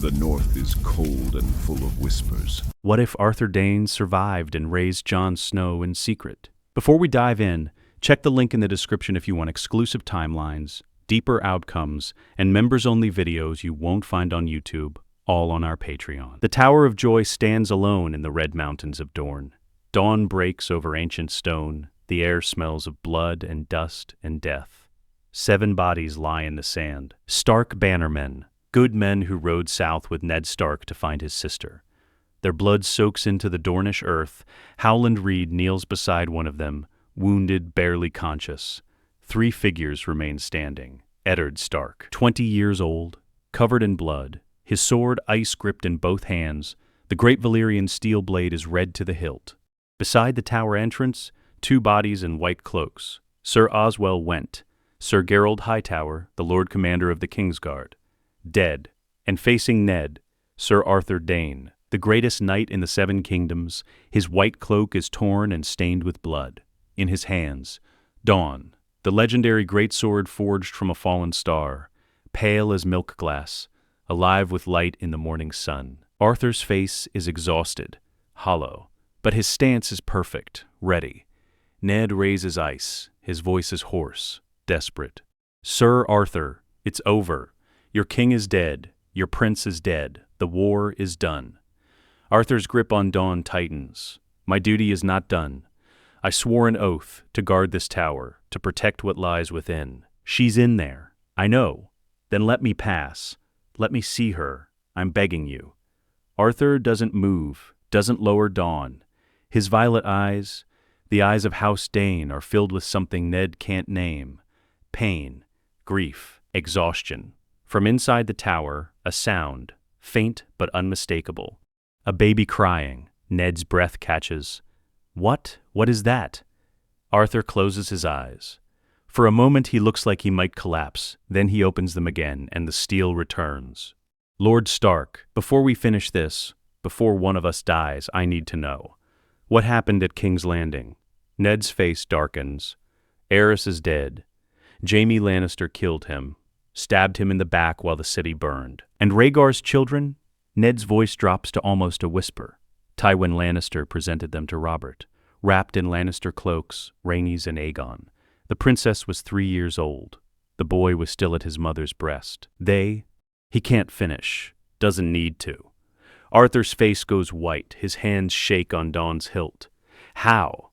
The north is cold and full of whispers. What if Arthur Dayne survived and raised Jon Snow in secret? Before we dive in, check the link in the description if you want exclusive timelines, deeper outcomes, and members-only videos you won't find on YouTube, all on our Patreon. The Tower of Joy stands alone in the Red Mountains of Dorne. Dawn breaks over ancient stone. The air smells of blood and dust and death. 7 bodies lie in the sand. Stark bannermen, good men who rode south with Ned Stark to find his sister. Their blood soaks into the Dornish earth. Howland Reed kneels beside one of them, wounded, barely conscious. 3 figures remain standing. Eddard Stark, 20 years old, covered in blood, his sword ice-gripped in both hands. The great Valyrian steel blade is red to the hilt. Beside the tower entrance, 2 bodies in white cloaks. Sir Oswell Went, Sir Gerald Hightower, the Lord Commander of the Kingsguard, dead, and facing Ned, Ser Arthur Dayne, the greatest knight in the 7 kingdoms. His white cloak is torn and stained with blood. In his hands, Dawn, the legendary greatsword forged from a fallen star, pale as milk glass, alive with light in the morning sun. Arthur's face is exhausted, hollow, but his stance is perfect, ready. Ned raises ice. His voice is hoarse, desperate. Sir Arthur, it's over. Your king is dead. Your prince is dead. The war is done. Arthur's grip on Dawn tightens. My duty is not done. I swore an oath to guard this tower, to protect what lies within. She's in there. I know. Then let me pass. Let me see her. I'm begging you. Arthur doesn't move, doesn't lower Dawn. His violet eyes, the eyes of House Dayne, are filled with something Ned can't name. Pain, grief, exhaustion. From inside the tower, a sound, faint but unmistakable. A baby crying. Ned's breath catches. What? What is that? Arthur closes his eyes. For a moment he looks like he might collapse, then he opens them again, and the steel returns. Lord Stark, before we finish this, before one of us dies, I need to know. What happened at King's Landing? Ned's face darkens. Aerys is dead. Jaime Lannister killed him, stabbed him in the back while the city burned. And Rhaegar's children? Ned's voice drops to almost a whisper. Tywin Lannister presented them to Robert, wrapped in Lannister cloaks, Rhaenys and Aegon. The princess was 3 years old. The boy was still at his mother's breast. He can't finish, doesn't need to. Arthur's face goes white, his hands shake on Dawn's hilt. How?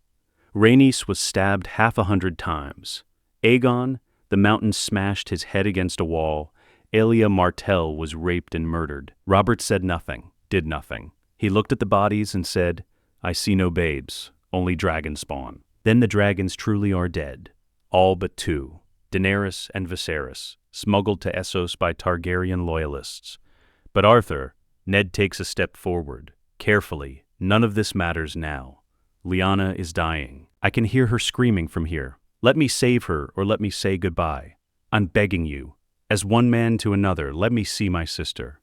Rhaenys was stabbed 100 times. Aegon, the mountain smashed his head against a wall. Elia Martell was raped and murdered. Robert said nothing, did nothing. He looked at the bodies and said, I see no babes, only dragon spawn. Then the dragons truly are dead. All but 2, Daenerys and Viserys, smuggled to Essos by Targaryen loyalists. But Arthur, Ned takes a step forward. Carefully, none of this matters now. Lyanna is dying. I can hear her screaming from here. Let me save her, or let me say goodbye. I'm begging you. As one man to another, let me see my sister.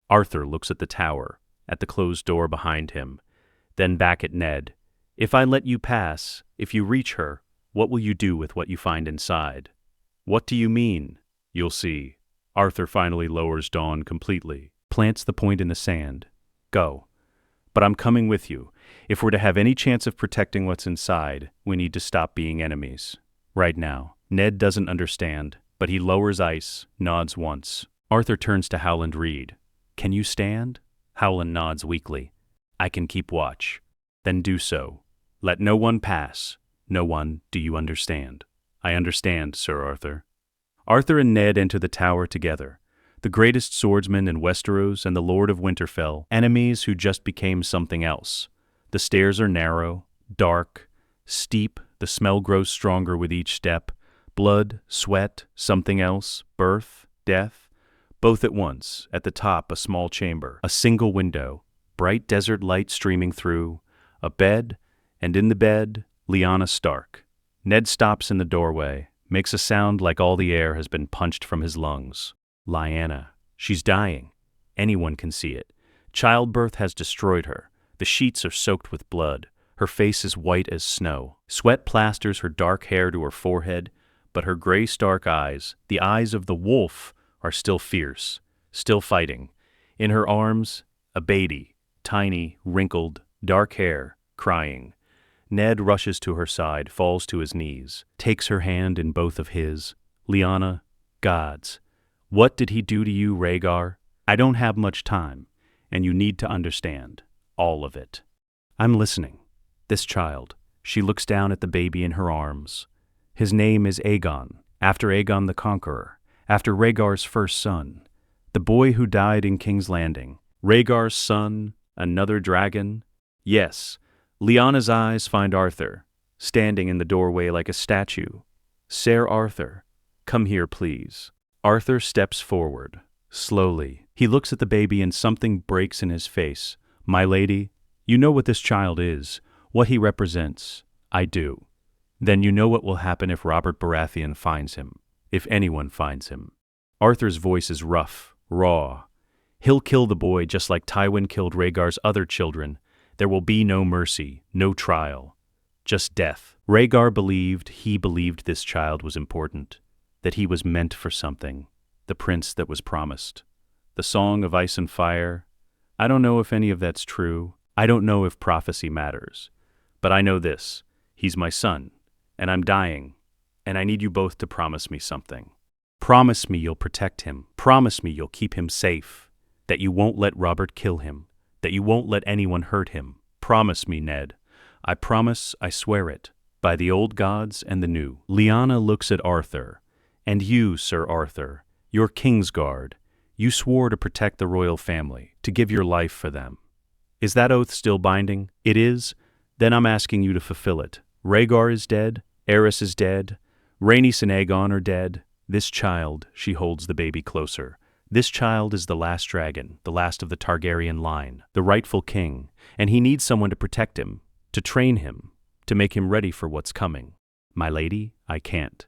Arthur looks at the tower, at the closed door behind him, then back at Ned. If I let you pass, if you reach her, what will you do with what you find inside? What do you mean? You'll see. Arthur finally lowers Dawn completely, plants the point in the sand. Go. But I'm coming with you. If we're to have any chance of protecting what's inside, we need to stop being enemies. Right now. Ned doesn't understand, but he lowers ice, nods once. Arthur turns to Howland Reed. Can you stand? Howland nods weakly. I can keep watch. Then do so. Let no one pass. No one, do you understand? I understand, Sir Arthur. Arthur and Ned enter the tower together. The greatest swordsman in Westeros and the Lord of Winterfell, enemies who just became something else. The stairs are narrow, dark, steep, the smell grows stronger with each step. Blood, sweat, something else, birth, death. Both at once, at the top a small chamber, a single window, bright desert light streaming through, a bed, and in the bed, Lyanna Stark. Ned stops in the doorway, makes a sound like all the air has been punched from his lungs. Lyanna. She's dying. Anyone can see it. Childbirth has destroyed her. The sheets are soaked with blood. Her face is white as snow. Sweat plasters her dark hair to her forehead, but her gray Stark eyes, the eyes of the wolf, are still fierce, still fighting. In her arms, a baby, tiny, wrinkled, dark hair, crying. Ned rushes to her side, falls to his knees, takes her hand in both of his. Lyanna, gods, what did he do to you, Rhaegar? I don't have much time, and you need to understand all of it. I'm listening. This child, she looks down at the baby in her arms. His name is Aegon, after Aegon the Conqueror, after Rhaegar's first son, the boy who died in King's Landing. Rhaegar's son, another dragon? Yes. Lyanna's eyes find Arthur, standing in the doorway like a statue. Ser Arthur, come here, please. Arthur steps forward, slowly. He looks at the baby and something breaks in his face. My lady, you know what this child is, what he represents. I do. Then you know what will happen if Robert Baratheon finds him, if anyone finds him. Arthur's voice is rough, raw. He'll kill the boy just like Tywin killed Rhaegar's other children. There will be no mercy, no trial, just death. Rhaegar believed this child was important, that he was meant for something, the prince that was promised. The Song of Ice and Fire, I don't know if any of that's true. I don't know if prophecy matters. But I know this, he's my son, and I'm dying, and I need you both to promise me something. Promise me you'll protect him. Promise me you'll keep him safe, that you won't let Robert kill him, that you won't let anyone hurt him. Promise me, Ned. I promise, I swear it, by the old gods and the new. Lyanna looks at Arthur. And you, Ser Arthur, you're Kingsguard. You swore to protect the royal family, to give your life for them. Is that oath still binding? It is? Then I'm asking you to fulfill it. Rhaegar is dead. Aerys is dead. Rhaenys and Aegon are dead. This child, she holds the baby closer. This child is the last dragon, the last of the Targaryen line, the rightful king, and he needs someone to protect him, to train him, to make him ready for what's coming. My lady, I can't.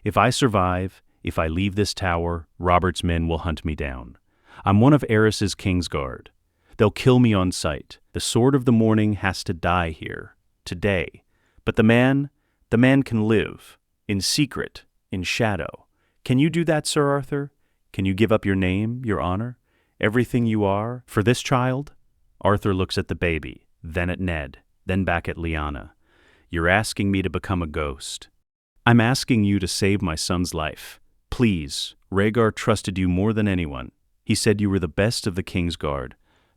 If I survive, if I leave this tower, Robert's men will hunt me down. I'm one of Aerys's Kingsguard. They'll kill me on sight. The Sword of the Morning has to die here, today. But the man can live, in secret, in shadow. Can you do that, Ser Arthur? Can you give up your name, your honor, everything you are, for this child? Arthur looks at the baby, then at Ned, then back at Lyanna. You're asking me to become a ghost. I'm asking you to save my son's life. Please, Rhaegar trusted you more than anyone. He said you were the best of the Kingsguard,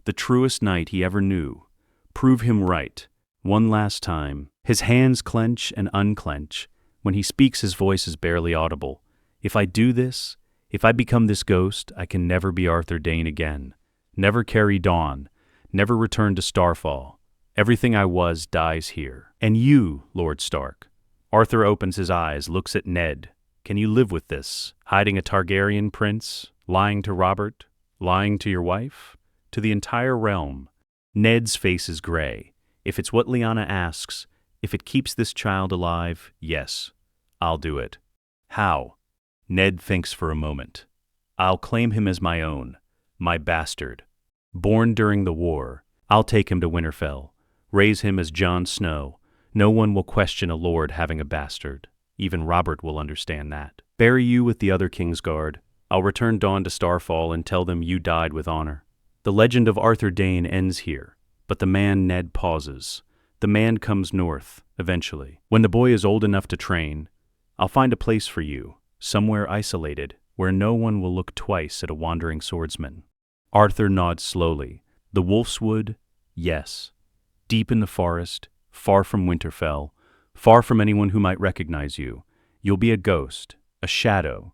the truest knight he ever knew. Prove him right. One last time. His hands clench and unclench. When he speaks, his voice is barely audible. If I do this, if I become this ghost, I can never be Arthur Dayne again. Never carry Dawn. Never return to Starfall. Everything I was dies here. And you, Lord Stark. Arthur opens his eyes, looks at Ned. Can you live with this? Hiding a Targaryen prince? Lying to Robert? Lying to your wife? To the entire realm? Ned's face is gray. If it's what Lyanna asks, if it keeps this child alive, yes, I'll do it. How? Ned thinks for a moment. I'll claim him as my own, my bastard. Born during the war, I'll take him to Winterfell, raise him as Jon Snow. No one will question a lord having a bastard. Even Robert will understand that. Bury you with the other Kingsguard. I'll return Dawn to Starfall and tell them you died with honor. The legend of Arthur Dayne ends here, but the man Ned pauses. The man comes north, eventually. When the boy is old enough to train, I'll find a place for you. Somewhere isolated, where no one will look twice at a wandering swordsman. Arthur nods slowly. The Wolfswood? Yes. Deep in the forest, far from Winterfell, far from anyone who might recognize you. You'll be a ghost, a shadow.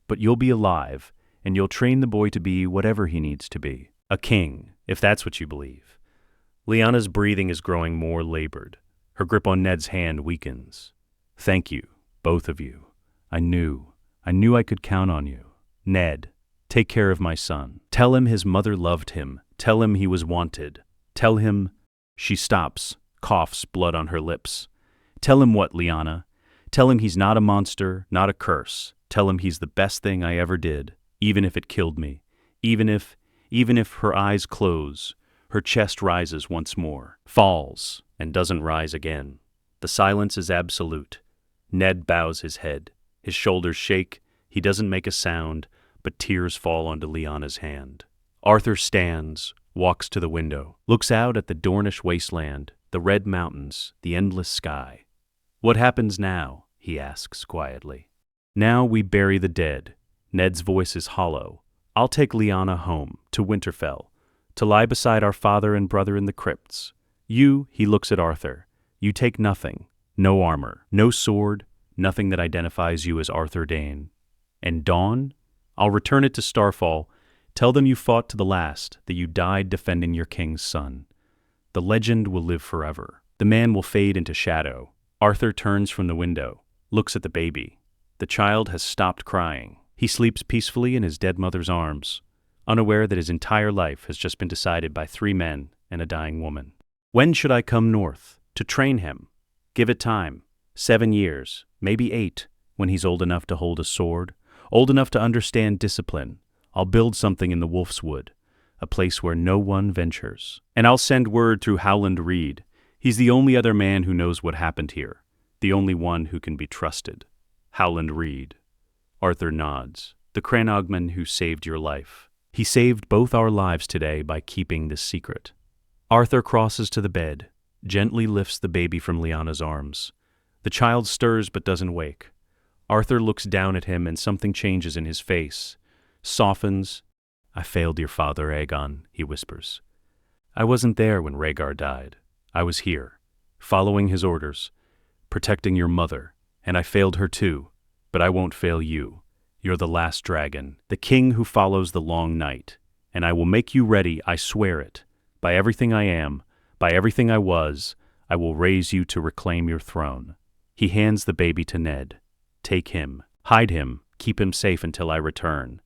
But you'll be alive, and you'll train the boy to be whatever he needs to be. A king, if that's what you believe. Lyanna's breathing is growing more labored. Her grip on Ned's hand weakens. Thank you, both of you. I knew I could count on you. Ned, take care of my son. Tell him his mother loved him. Tell him he was wanted. Tell him... She stops, coughs, blood on her lips. Tell him what, Lyanna? Tell him he's not a monster, not a curse. Tell him he's the best thing I ever did, even if it killed me. Even if her eyes close, her chest rises once more, falls, and doesn't rise again. The silence is absolute. Ned bows his head. His shoulders shake, he doesn't make a sound, but tears fall onto Lyanna's hand. Arthur stands, walks to the window, looks out at the Dornish wasteland, the red mountains, the endless sky. "What happens now?" he asks quietly. "Now we bury the dead." Ned's voice is hollow. "I'll take Lyanna home, to Winterfell, to lie beside our father and brother in the crypts. You," he looks at Arthur, "you take nothing, no armor, no sword, nothing that identifies you as Arthur Dayne. And Dawn? I'll return it to Starfall. Tell them you fought to the last, that you died defending your king's son. The legend will live forever. The man will fade into shadow." Arthur turns from the window, looks at the baby. The child has stopped crying. He sleeps peacefully in his dead mother's arms, unaware that his entire life has just been decided by 3 men and a dying woman. When should I come north? To train him. Give it time. 7 years, maybe 8, when he's old enough to hold a sword, old enough to understand discipline. I'll build something in the Wolf's Wood, a place where no one ventures. And I'll send word through Howland Reed. He's the only other man who knows what happened here, the only one who can be trusted. Howland Reed. Arthur nods. "The Cranogman who saved your life. He saved both our lives today by keeping this secret." Arthur crosses to the bed, gently lifts the baby from Lyanna's arms. The child stirs but doesn't wake. Arthur looks down at him and something changes in his face, softens. "I failed your father, Aegon," he whispers. "I wasn't there when Rhaegar died. I was here, following his orders, protecting your mother, and I failed her too, but I won't fail you. You're the last dragon, the king who follows the long night, and I will make you ready, I swear it. By everything I am, by everything I was, I will raise you to reclaim your throne." He hands the baby to Ned. "Take him, hide him, keep him safe until I return."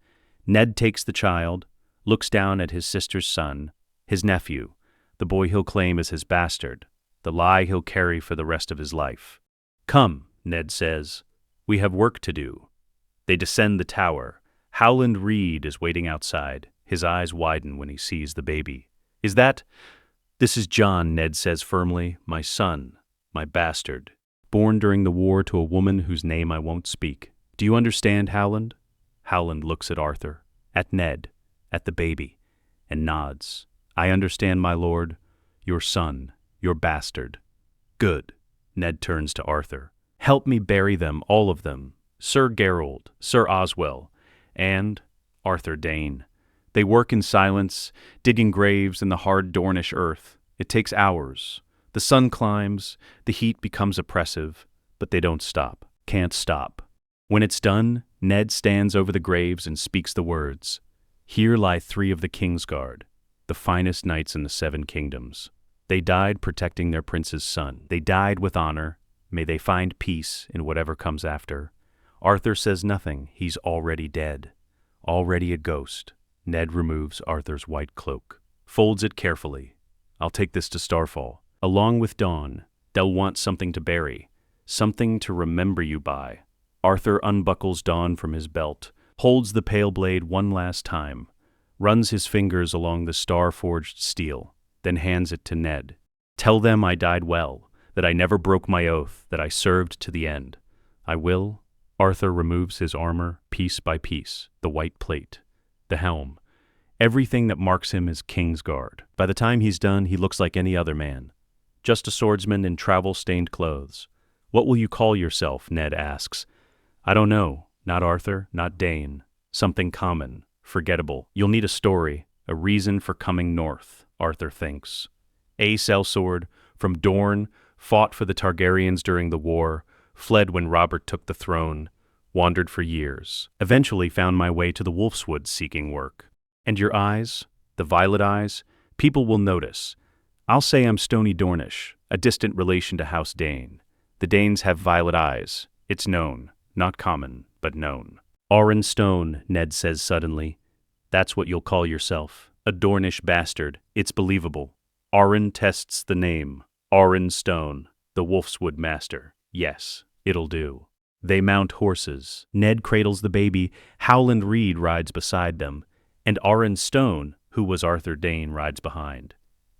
Ned takes the child, looks down at his sister's son, his nephew, the boy he'll claim as his bastard, the lie he'll carry for the rest of his life. "Come," Ned says. "We have work to do." They descend the tower. Howland Reed is waiting outside. His eyes widen when he sees the baby. "Is that—" "This is Jon," Ned says firmly. "My son, my bastard, born during the war to a woman whose name I won't speak. Do you understand, Howland?" Howland looks at Arthur, at Ned, at the baby, and nods. "I understand, my lord. Your son, your bastard." "Good." Ned turns to Arthur. "Help me bury them, all of them. Sir Geralt, Sir Oswell, and Arthur Dayne. They work in silence, digging graves in the hard Dornish earth. It takes hours. The sun climbs, the heat becomes oppressive, but they don't stop, can't stop. When it's done, Ned stands over the graves and speaks the words. Here lie 3 of the Kingsguard, the finest knights in the 7 kingdoms. They died protecting their prince's son. They died with honor. May they find peace in whatever comes after. Arthur says nothing. He's already dead. Already a ghost. Ned removes Arthur's white cloak, folds it carefully. I'll take this to Starfall. Along with Dawn, they'll want something to bury, something to remember you by. Arthur unbuckles Dawn from his belt, holds the pale blade one last time, runs his fingers along the star-forged steel, then hands it to Ned. Tell them I died well, that I never broke my oath, that I served to the end. I will. Arthur removes his armor piece by piece, the white plate, the helm, everything that marks him as Kingsguard. By the time he's done, he looks like any other man. Just a swordsman in travel-stained clothes. What will you call yourself? Ned asks. I don't know. Not Arthur, not Dayne. Something common, forgettable. You'll need a story, a reason for coming north, Arthur thinks. A sellsword, from Dorne, fought for the Targaryens during the war, fled when Robert took the throne, wandered for years, eventually found my way to the Wolf's Wood seeking work. And your eyes, the violet eyes, people will notice. I'll say I'm Stony Dornish, a distant relation to House Dayne. The Danes have violet eyes. It's known. Not common, but known. Auron Stone, Ned says suddenly. That's what you'll call yourself. A Dornish bastard. It's believable. Auron tests the name. Auron Stone, the Wolf's Wood master. Yes, it'll do. They mount horses. Ned cradles the baby. Howland Reed rides beside them. And Auron Stone, who was Arthur Dayne, rides behind.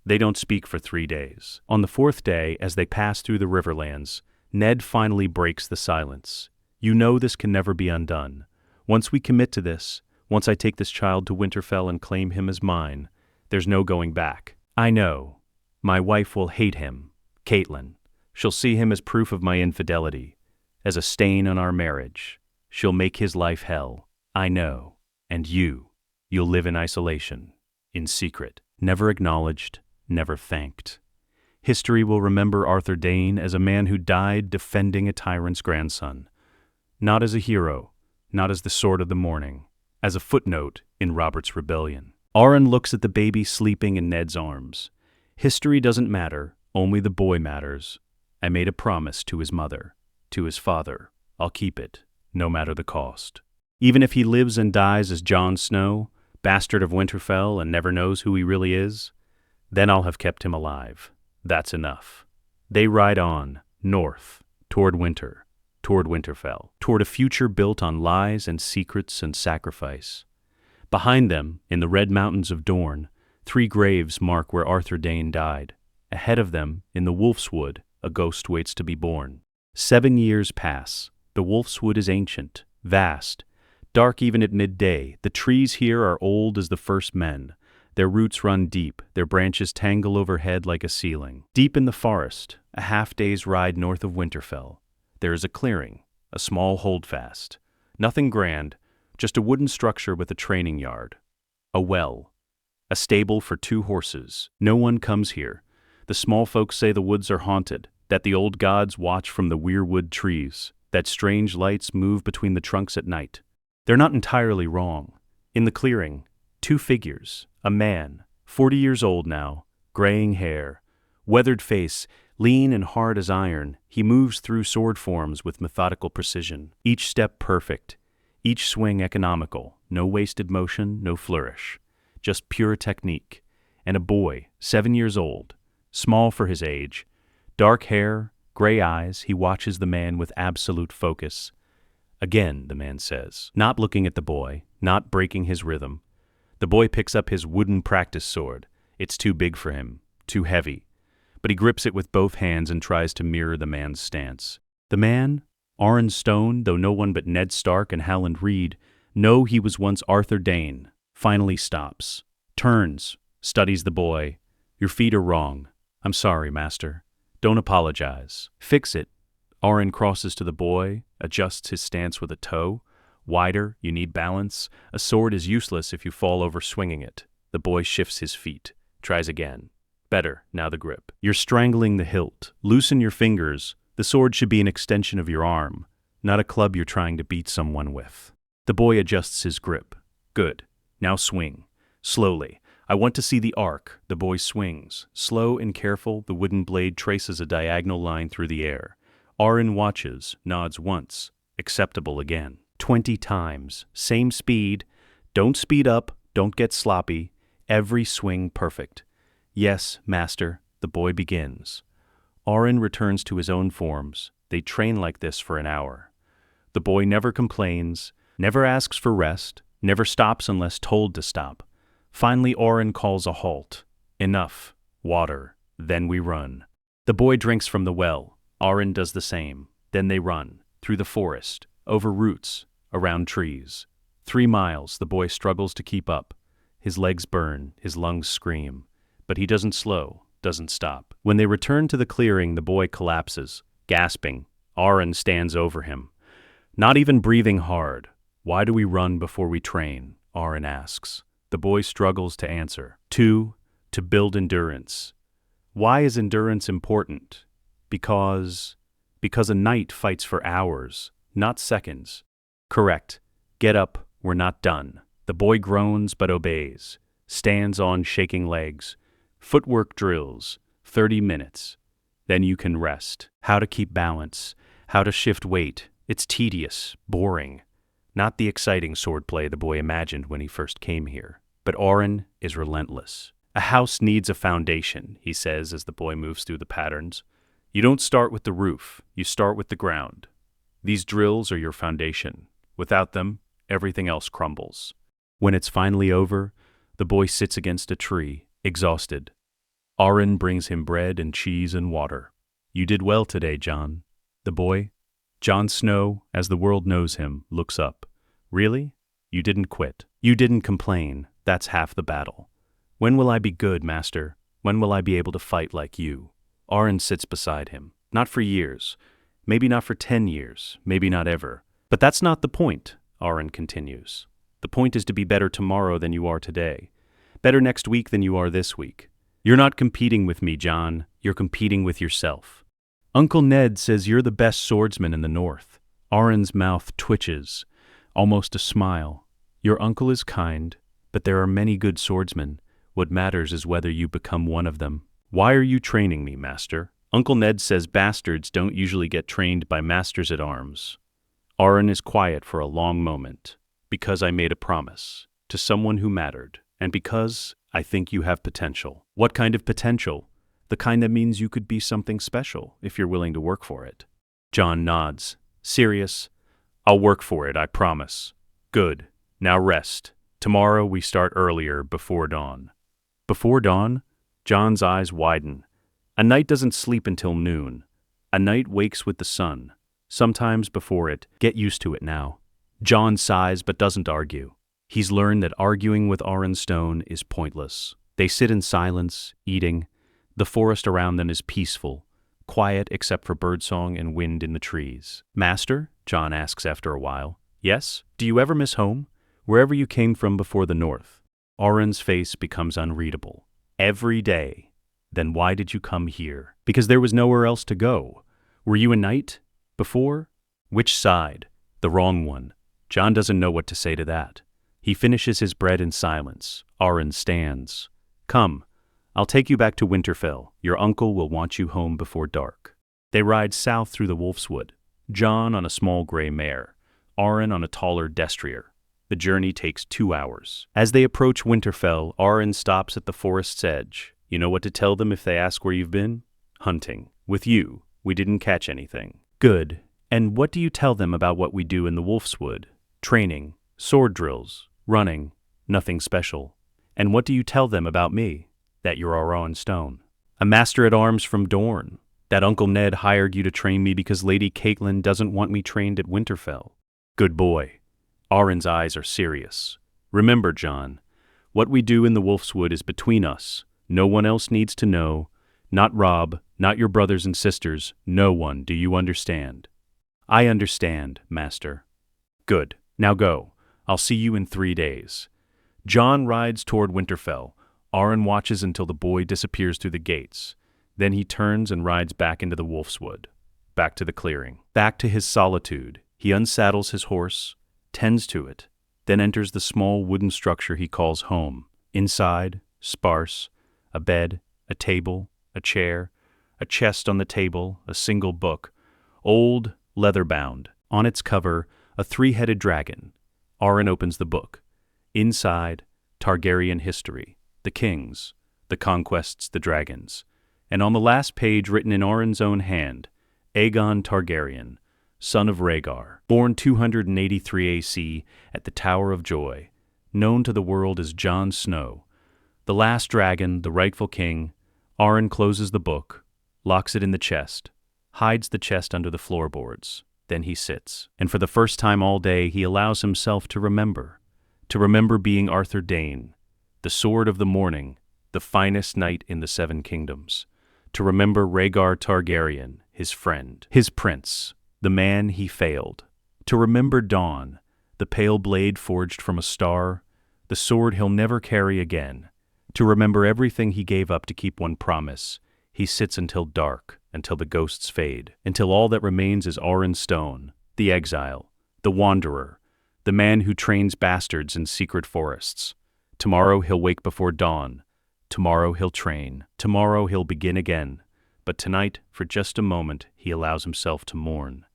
They don't speak for 3 days. On the 4th day, as they pass through the Riverlands, Ned finally breaks the silence. You know this can never be undone. Once we commit to this, Once I take this child to Winterfell and claim him as mine, there's no going back. I know. My wife will hate him, Catelyn. She'll see him as proof of my infidelity, as a stain on our marriage. She'll make his life hell. I know. And you'll live in isolation, in secret, never acknowledged, never thanked. History will remember Arthur Dayne as a man who died defending a tyrant's grandson. Not as a hero, not as the sword of the morning, as a footnote in Robert's rebellion. Arryn looks at the baby sleeping in Ned's arms. History doesn't matter, only the boy matters. I made a promise to his mother, to his father. I'll keep it, no matter the cost. Even if he lives and dies as Jon Snow, bastard of Winterfell, and never knows who he really is, then I'll have kept him alive. That's enough. They ride on, north, toward winter, toward Winterfell, toward a future built on lies and secrets and sacrifice. Behind them, in the red mountains of Dorne, 3 graves mark where Arthur Dayne died. Ahead of them, in the Wolf's Wood, a ghost waits to be born. 7 years pass. The Wolf's Wood is ancient, vast, dark even at midday. The trees here are old as the first men. Their roots run deep, their branches tangle overhead like a ceiling. Deep in the forest, a half-day's ride north of Winterfell, there is a clearing, a small holdfast. Nothing grand, just a wooden structure with a training yard. A well. A stable for 2 horses. No one comes here. The small folks say the woods are haunted, that the old gods watch from the weirwood trees, that strange lights move between the trunks at night. They're not entirely wrong. In the clearing, 2 figures. A man, 40 years old now, graying hair, weathered face, lean and hard as iron. He moves through sword forms with methodical precision. Each step perfect, each swing economical. No wasted motion, no flourish. Just pure technique. And a boy, 7 years old, small for his age, dark hair, gray eyes. He watches the man with absolute focus. Again, the man says, not looking at the boy, not breaking his rhythm. The boy picks up his wooden practice sword. It's too big for him, too heavy. But he grips it with both hands and tries to mirror the man's stance. The man, Arryn Stone, though no one but Ned Stark and Howland Reed know he was once Arthur Dayne, finally stops, turns, studies the boy. Your feet are wrong. I'm sorry, master. Don't apologize. Fix it. Arryn crosses to the boy, adjusts his stance with a toe. Wider, you need balance. A sword is useless if you fall over swinging it. The boy shifts his feet, tries again. Better, now the grip. You're strangling the hilt. Loosen your fingers. The sword should be an extension of your arm, not a club you're trying to beat someone with. The boy adjusts his grip. Good. Now swing. Slowly. I want to see the arc. The boy swings. Slow and careful, the wooden blade traces a diagonal line through the air. Arryn watches, nods once. Acceptable again. 20 times. Same speed. Don't speed up. Don't get sloppy. Every swing perfect. Yes, master. The boy begins. Arryn returns to his own forms. They train like this for an hour. The boy never complains, never asks for rest, never stops unless told to stop. Finally, Arryn calls a halt. Enough. Water. Then we run. The boy drinks from the well. Arryn does the same. Then they run. Through the forest. Over roots. Around trees. 3 miles. The boy struggles to keep up. His legs burn. His lungs scream. But he doesn't slow. Doesn't stop. When they return to the clearing, the boy collapses, gasping. Arryn stands over him. Not even breathing hard. Why do we run before we train? Arryn asks. The boy struggles to answer. 2, to build endurance. Why is endurance important? Because a knight fights for hours, not seconds. Correct. Get up, we're not done. The boy groans but obeys. Stands on shaking legs. Footwork drills, 30 minutes. Then you can rest. How to keep balance, how to shift weight. It's tedious, boring. Not the exciting swordplay the boy imagined when he first came here. But Arryn is relentless. A house needs a foundation, he says as the boy moves through the patterns. You don't start with the roof, you start with the ground. These drills are your foundation. Without them, everything else crumbles. When it's finally over, the boy sits against a tree, exhausted. Arryn brings him bread and cheese and water. You did well today, Jon. The boy, Jon Snow, as the world knows him, looks up. Really? You didn't quit. You didn't complain. That's half the battle. When will I be good, master? When will I be able to fight like you? Arryn sits beside him. Not for years. Maybe not for 10 years. Maybe not ever. But that's not the point, Arryn continues. The point is to be better tomorrow than you are today. Better next week than you are this week. You're not competing with me, Jon. You're competing with yourself. Uncle Ned says you're the best swordsman in the North. Arryn's mouth twitches, almost a smile. Your uncle is kind, but there are many good swordsmen. What matters is whether you become one of them. Why are you training me, master? Uncle Ned says bastards don't usually get trained by masters at arms. Arryn is quiet for a long moment. Because I made a promise to someone who mattered, and because I think you have potential. What kind of potential? The kind that means you could be something special if you're willing to work for it. Jon nods. Serious? I'll work for it, I promise. Good. Now rest. Tomorrow we start earlier, before dawn. Before dawn? Jon's eyes widen. A knight doesn't sleep until noon. A knight wakes with the sun. Sometimes before it. Get used to it now. Jon sighs but doesn't argue. He's learned that arguing with Arryn Stone is pointless. They sit in silence, eating. The forest around them is peaceful, quiet except for birdsong and wind in the trees. Master? Jon asks after a while. Yes? Do you ever miss home? Wherever you came from before the North? Arryn's face becomes unreadable. Every day. Then why did you come here? Because there was nowhere else to go. Were you a knight? Before? Which side? The wrong one. Jon doesn't know what to say to that. He finishes his bread in silence. Arryn stands. Come, I'll take you back to Winterfell. Your uncle will want you home before dark. They ride south through the Wolfswood. Jon on a small gray mare. Arryn on a taller destrier. The journey takes 2 hours. As they approach Winterfell, Arryn stops at the forest's edge. You know what to tell them if they ask where you've been? Hunting. With you, we didn't catch anything. Good. And what do you tell them about what we do in the Wolfswood? Training, sword drills, running, nothing special. And what do you tell them about me? That you're Jon Snow, a master at arms from Dorne. That Uncle Ned hired you to train me because Lady Catelyn doesn't want me trained at Winterfell. Good boy. Arryn's eyes are serious. Remember, Jon, what we do in the Wolfswood is between us. No one else needs to know. Not Robb, not your brothers and sisters. No one. Do you understand? I understand, master. Good. Now go. I'll see you in 3 days. Jon rides toward Winterfell. Arryn watches until the boy disappears through the gates. Then he turns and rides back into the Wolfswood. Back to the clearing. Back to his solitude. He unsaddles his horse, tends to it, then enters the small wooden structure he calls home. Inside, sparse, a bed, a table, a chair, a chest on the table, a single book, old, leather-bound. On its cover, a 3-headed dragon. Arryn opens the book. Inside, Targaryen history, the kings, the conquests, the dragons. And on the last page, written in Arryn's own hand, Aegon Targaryen, son of Rhaegar, born 283 AC at the Tower of Joy, known to the world as Jon Snow, the last dragon, the rightful king. Arryn closes the book, locks it in the chest, hides the chest under the floorboards. Then he sits, and for the first time all day he allows himself to remember being Arthur Dayne, the sword of the morning, the finest knight in the 7 kingdoms, to remember Rhaegar Targaryen, his friend, his prince, the man he failed, to remember Dawn, the pale blade forged from a star, the sword he'll never carry again, to remember everything he gave up to keep one promise. He sits until dark, until the ghosts fade, until all that remains is Jon Snow, the exile, the wanderer, the man who trains bastards in secret forests. Tomorrow he'll wake before dawn. Tomorrow he'll train. Tomorrow he'll begin again. But tonight, for just a moment, he allows himself to mourn.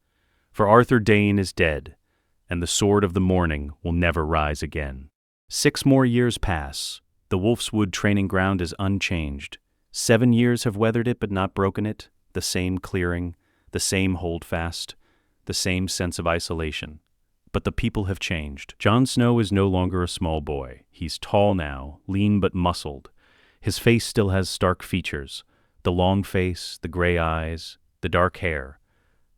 For Arthur Dayne is dead, and the sword of the morning will never rise again. 6 more years pass. The Wolfswood training ground is unchanged. 7 years have weathered it but not broken it. The same clearing, the same holdfast, the same sense of isolation. But the people have changed. Jon Snow is no longer a small boy. He's tall now, lean but muscled. His face still has stark features, the long face, the gray eyes, the dark hair.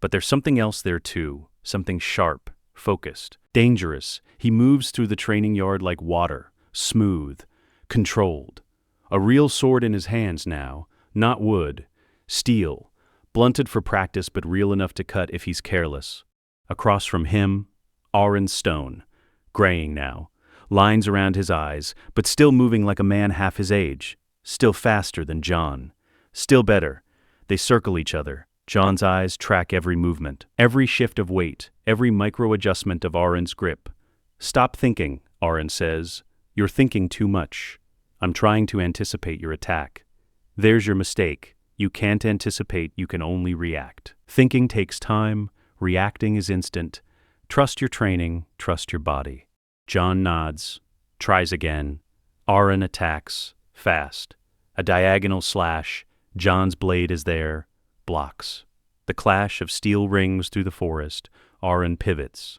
But there's something else there too, something sharp, focused, dangerous. He moves through the training yard like water, smooth, controlled. A real sword in his hands now, not wood, steel, blunted for practice but real enough to cut if he's careless. Across from him, Arryn's stone, graying now, lines around his eyes, but still moving like a man half his age, still faster than Jon. Still better. They circle each other. Jon's eyes track every movement, every shift of weight, every micro-adjustment of Arryn's grip. "Stop thinking," Arryn says. "You're thinking too much. I'm trying to anticipate your attack." "There's your mistake. You can't anticipate, you can only react. Thinking takes time, reacting is instant. Trust your training, trust your body." Jon nods, tries again. Arryn attacks, fast. A diagonal slash. Jon's blade is there, blocks. The clash of steel rings through the forest. Arryn pivots.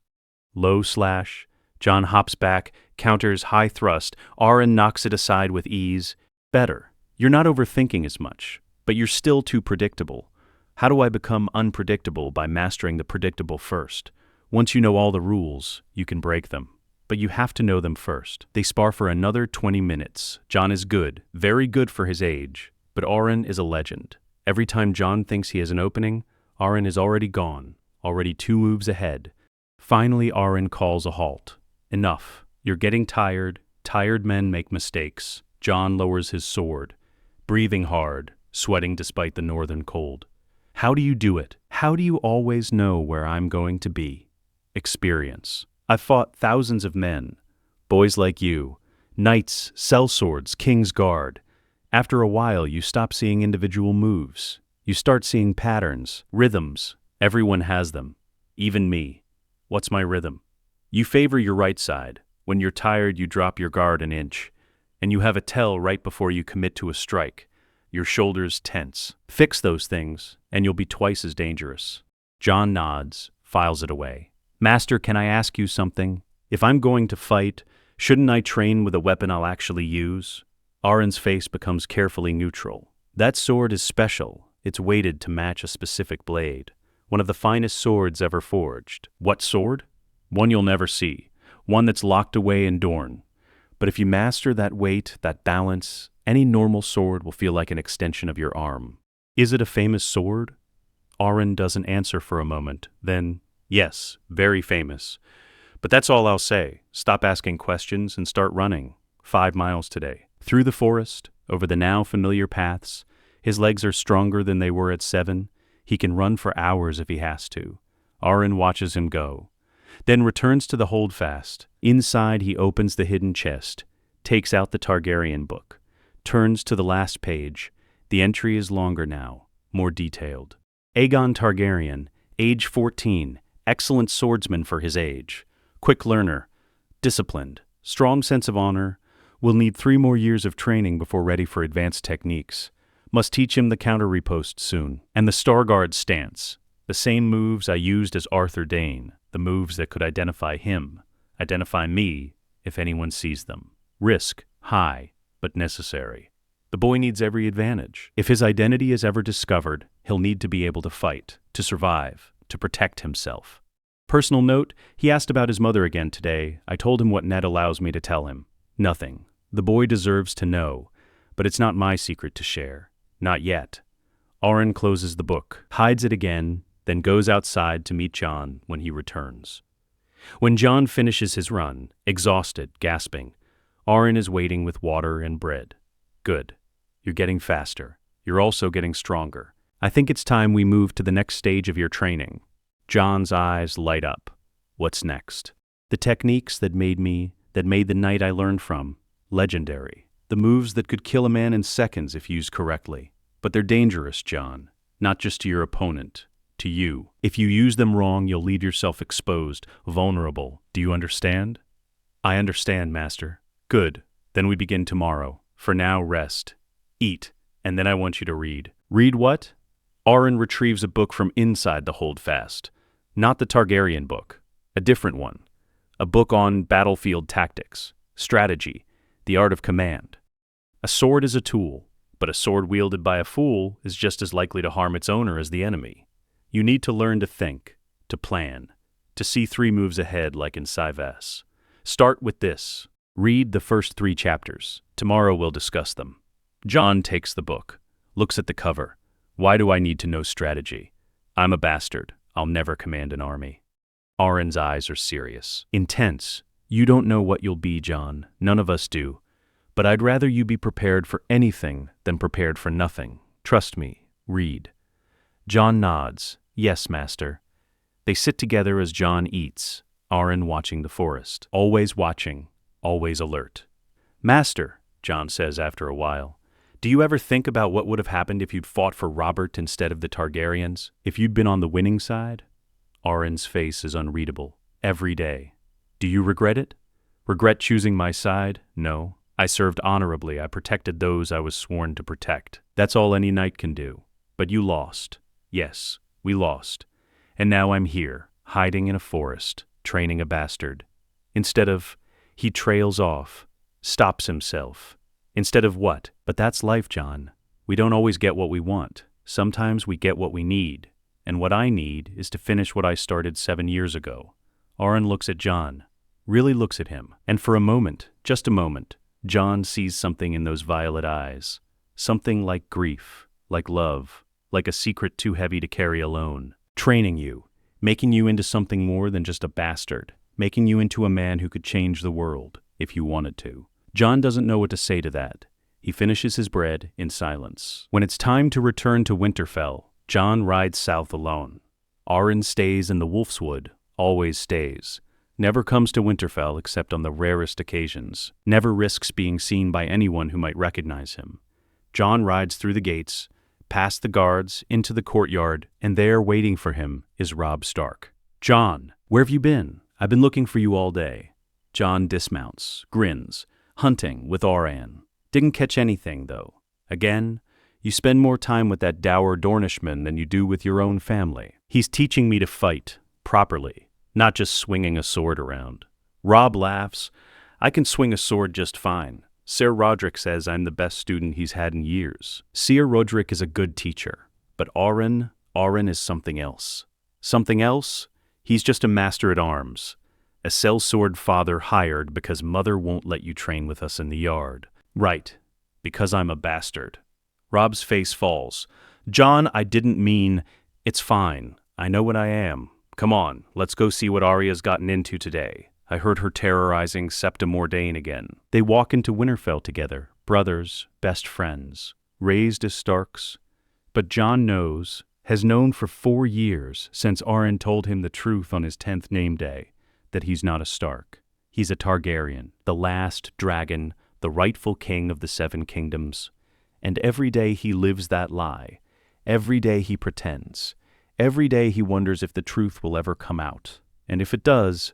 Low slash. Jon hops back, counters high thrust. Arryn knocks it aside with ease. Better. You're not overthinking as much, but you're still too predictable. How do I become unpredictable? By mastering the predictable first. Once you know all the rules, you can break them. But you have to know them first. They spar for another 20 minutes. Jon is good, very good for his age, but Arryn is a legend. Every time Jon thinks he has an opening, Arryn is already gone, already 2 moves ahead. Finally, Arryn calls a halt. Enough. You're getting tired. Tired men make mistakes. Jon lowers his sword, breathing hard, sweating despite the northern cold. How do you do it? How do you always know where I'm going to be? Experience. I've fought thousands of men, boys like you, knights, sellswords, Kingsguard. After a while, you stop seeing individual moves. You start seeing patterns, rhythms. Everyone has them, even me. What's my rhythm? You favor your right side. When you're tired, you drop your guard an inch, and you have a tell right before you commit to a strike. Your shoulders tense. Fix those things, and you'll be twice as dangerous. Jon nods, files it away. "Master, can I ask you something? If I'm going to fight, shouldn't I train with a weapon I'll actually use?" Arryn's face becomes carefully neutral. "That sword is special. It's weighted to match a specific blade. One of the finest swords ever forged." "What sword?" "One you'll never see. One that's locked away in Dorne. But if you master that weight, that balance, any normal sword will feel like an extension of your arm." "Is it a famous sword?" Arryn doesn't answer for a moment, then, "Yes, very famous. But that's all I'll say. Stop asking questions and start running. 5 miles today. Through the forest, over the now familiar paths. His legs are stronger than they were at 7. He can run for hours if he has to." Arryn watches him go, then returns to the holdfast. Inside, he opens the hidden chest, takes out the Targaryen book, turns to the last page. The entry is longer now, more detailed. Aegon Targaryen, age 14, excellent swordsman for his age, quick learner, disciplined, strong sense of honor, will need 3 more years of training before ready for advanced techniques. Must teach him the counter riposte soon. And the Starguard stance, the same moves I used as Arthur Dayne, the moves that could identify him, identify me, if anyone sees them. Risk, high, but necessary. The boy needs every advantage. If his identity is ever discovered, he'll need to be able to fight, to survive, to protect himself. Personal note, he asked about his mother again today. I told him what Ned allows me to tell him. Nothing. The boy deserves to know, but it's not my secret to share. Not yet. Arryn closes the book, hides it again, then goes outside to meet Jon when he returns. When Jon finishes his run, exhausted, gasping, Arryn is waiting with water and bread. "Good. You're getting faster. You're also getting stronger. I think it's time we move to the next stage of your training." Jon's eyes light up. What's next? The techniques that made the knight I learned from, legendary. The moves that could kill a man in seconds if used correctly. But they're dangerous, Jon. Not just to your opponent, to you. If you use them wrong, you'll leave yourself exposed, vulnerable. Do you understand? "I understand, Master." "Good. Then we begin tomorrow. For now, rest. Eat. And then I want you to read." "Read what?" Arryn retrieves a book from inside the holdfast. Not the Targaryen book. A different one. A book on battlefield tactics, strategy, the art of command. A sword is a tool, but a sword wielded by a fool is just as likely to harm its owner as the enemy. You need to learn to think, to plan, to see 3 moves ahead like in Sci-Vs. Start with this. Read the first 3 chapters. Tomorrow we'll discuss them. Jon takes the book, looks at the cover. Why do I need to know strategy? I'm a bastard. I'll never command an army. Aron's eyes are serious, intense. You don't know what you'll be, Jon. None of us do. But I'd rather you be prepared for anything than prepared for nothing. Trust me. Read. Jon nods. Yes, master. They sit together as Jon eats, Aron watching the forest. Always watching, always alert. Master, Jon says after a while, do you ever think about what would have happened if you'd fought for Robert instead of the Targaryens? If you'd been on the winning side? Aron's face is unreadable. Every day. Do you regret it? Regret choosing my side? No. I served honorably. I protected those I was sworn to protect. That's all any knight can do. But you lost. Yes, we lost. And now I'm here, hiding in a forest, training a bastard. Instead of, he trails off, stops himself. Instead of what? But that's life, Jon. We don't always get what we want. Sometimes we get what we need. And what I need is to finish what I started 7 years ago. Aron looks at Jon, really looks at him. And for a moment, just a moment, Jon sees something in those violet eyes. Something like grief, like love, like a secret too heavy to carry alone. Training you, making you into something more than just a bastard, making you into a man who could change the world, if you wanted to. Jon doesn't know what to say to that. He finishes his bread in silence. When it's time to return to Winterfell, Jon rides south alone. Aron stays in the Wolfswood, always stays. Never comes to Winterfell except on the rarest occasions. Never risks being seen by anyone who might recognize him. Jon rides through the gates, past the guards, into the courtyard, and there waiting for him is Robb Stark. Jon, where have you been? I've been looking for you all day. Jon dismounts, grins, hunting with Aran. Didn't catch anything, though. Again, you spend more time with that dour Dornishman than you do with your own family. He's teaching me to fight, properly, not just swinging a sword around. Robb laughs. I can swing a sword just fine. Ser Rodrik says I'm the best student he's had in years. Ser Rodrik is a good teacher, but Aron is something else. Something else? He's just a master at arms. A sellsword father hired because mother won't let you train with us in the yard. Right, because I'm a bastard. Robb's face falls. Jon, I didn't mean... It's fine. I know what I am. Come on, let's go see what Arya's gotten into today. I heard her terrorizing Septa Mordane again. They walk into Winterfell together, brothers, best friends, raised as Starks. But Jon knows, has known for 4 years since Aron told him the truth on his 10th name day, that he's not a Stark. He's a Targaryen, the last dragon, the rightful king of the 7 kingdoms. And every day he lives that lie. Every day he pretends. Every day he wonders if the truth will ever come out. And if it does,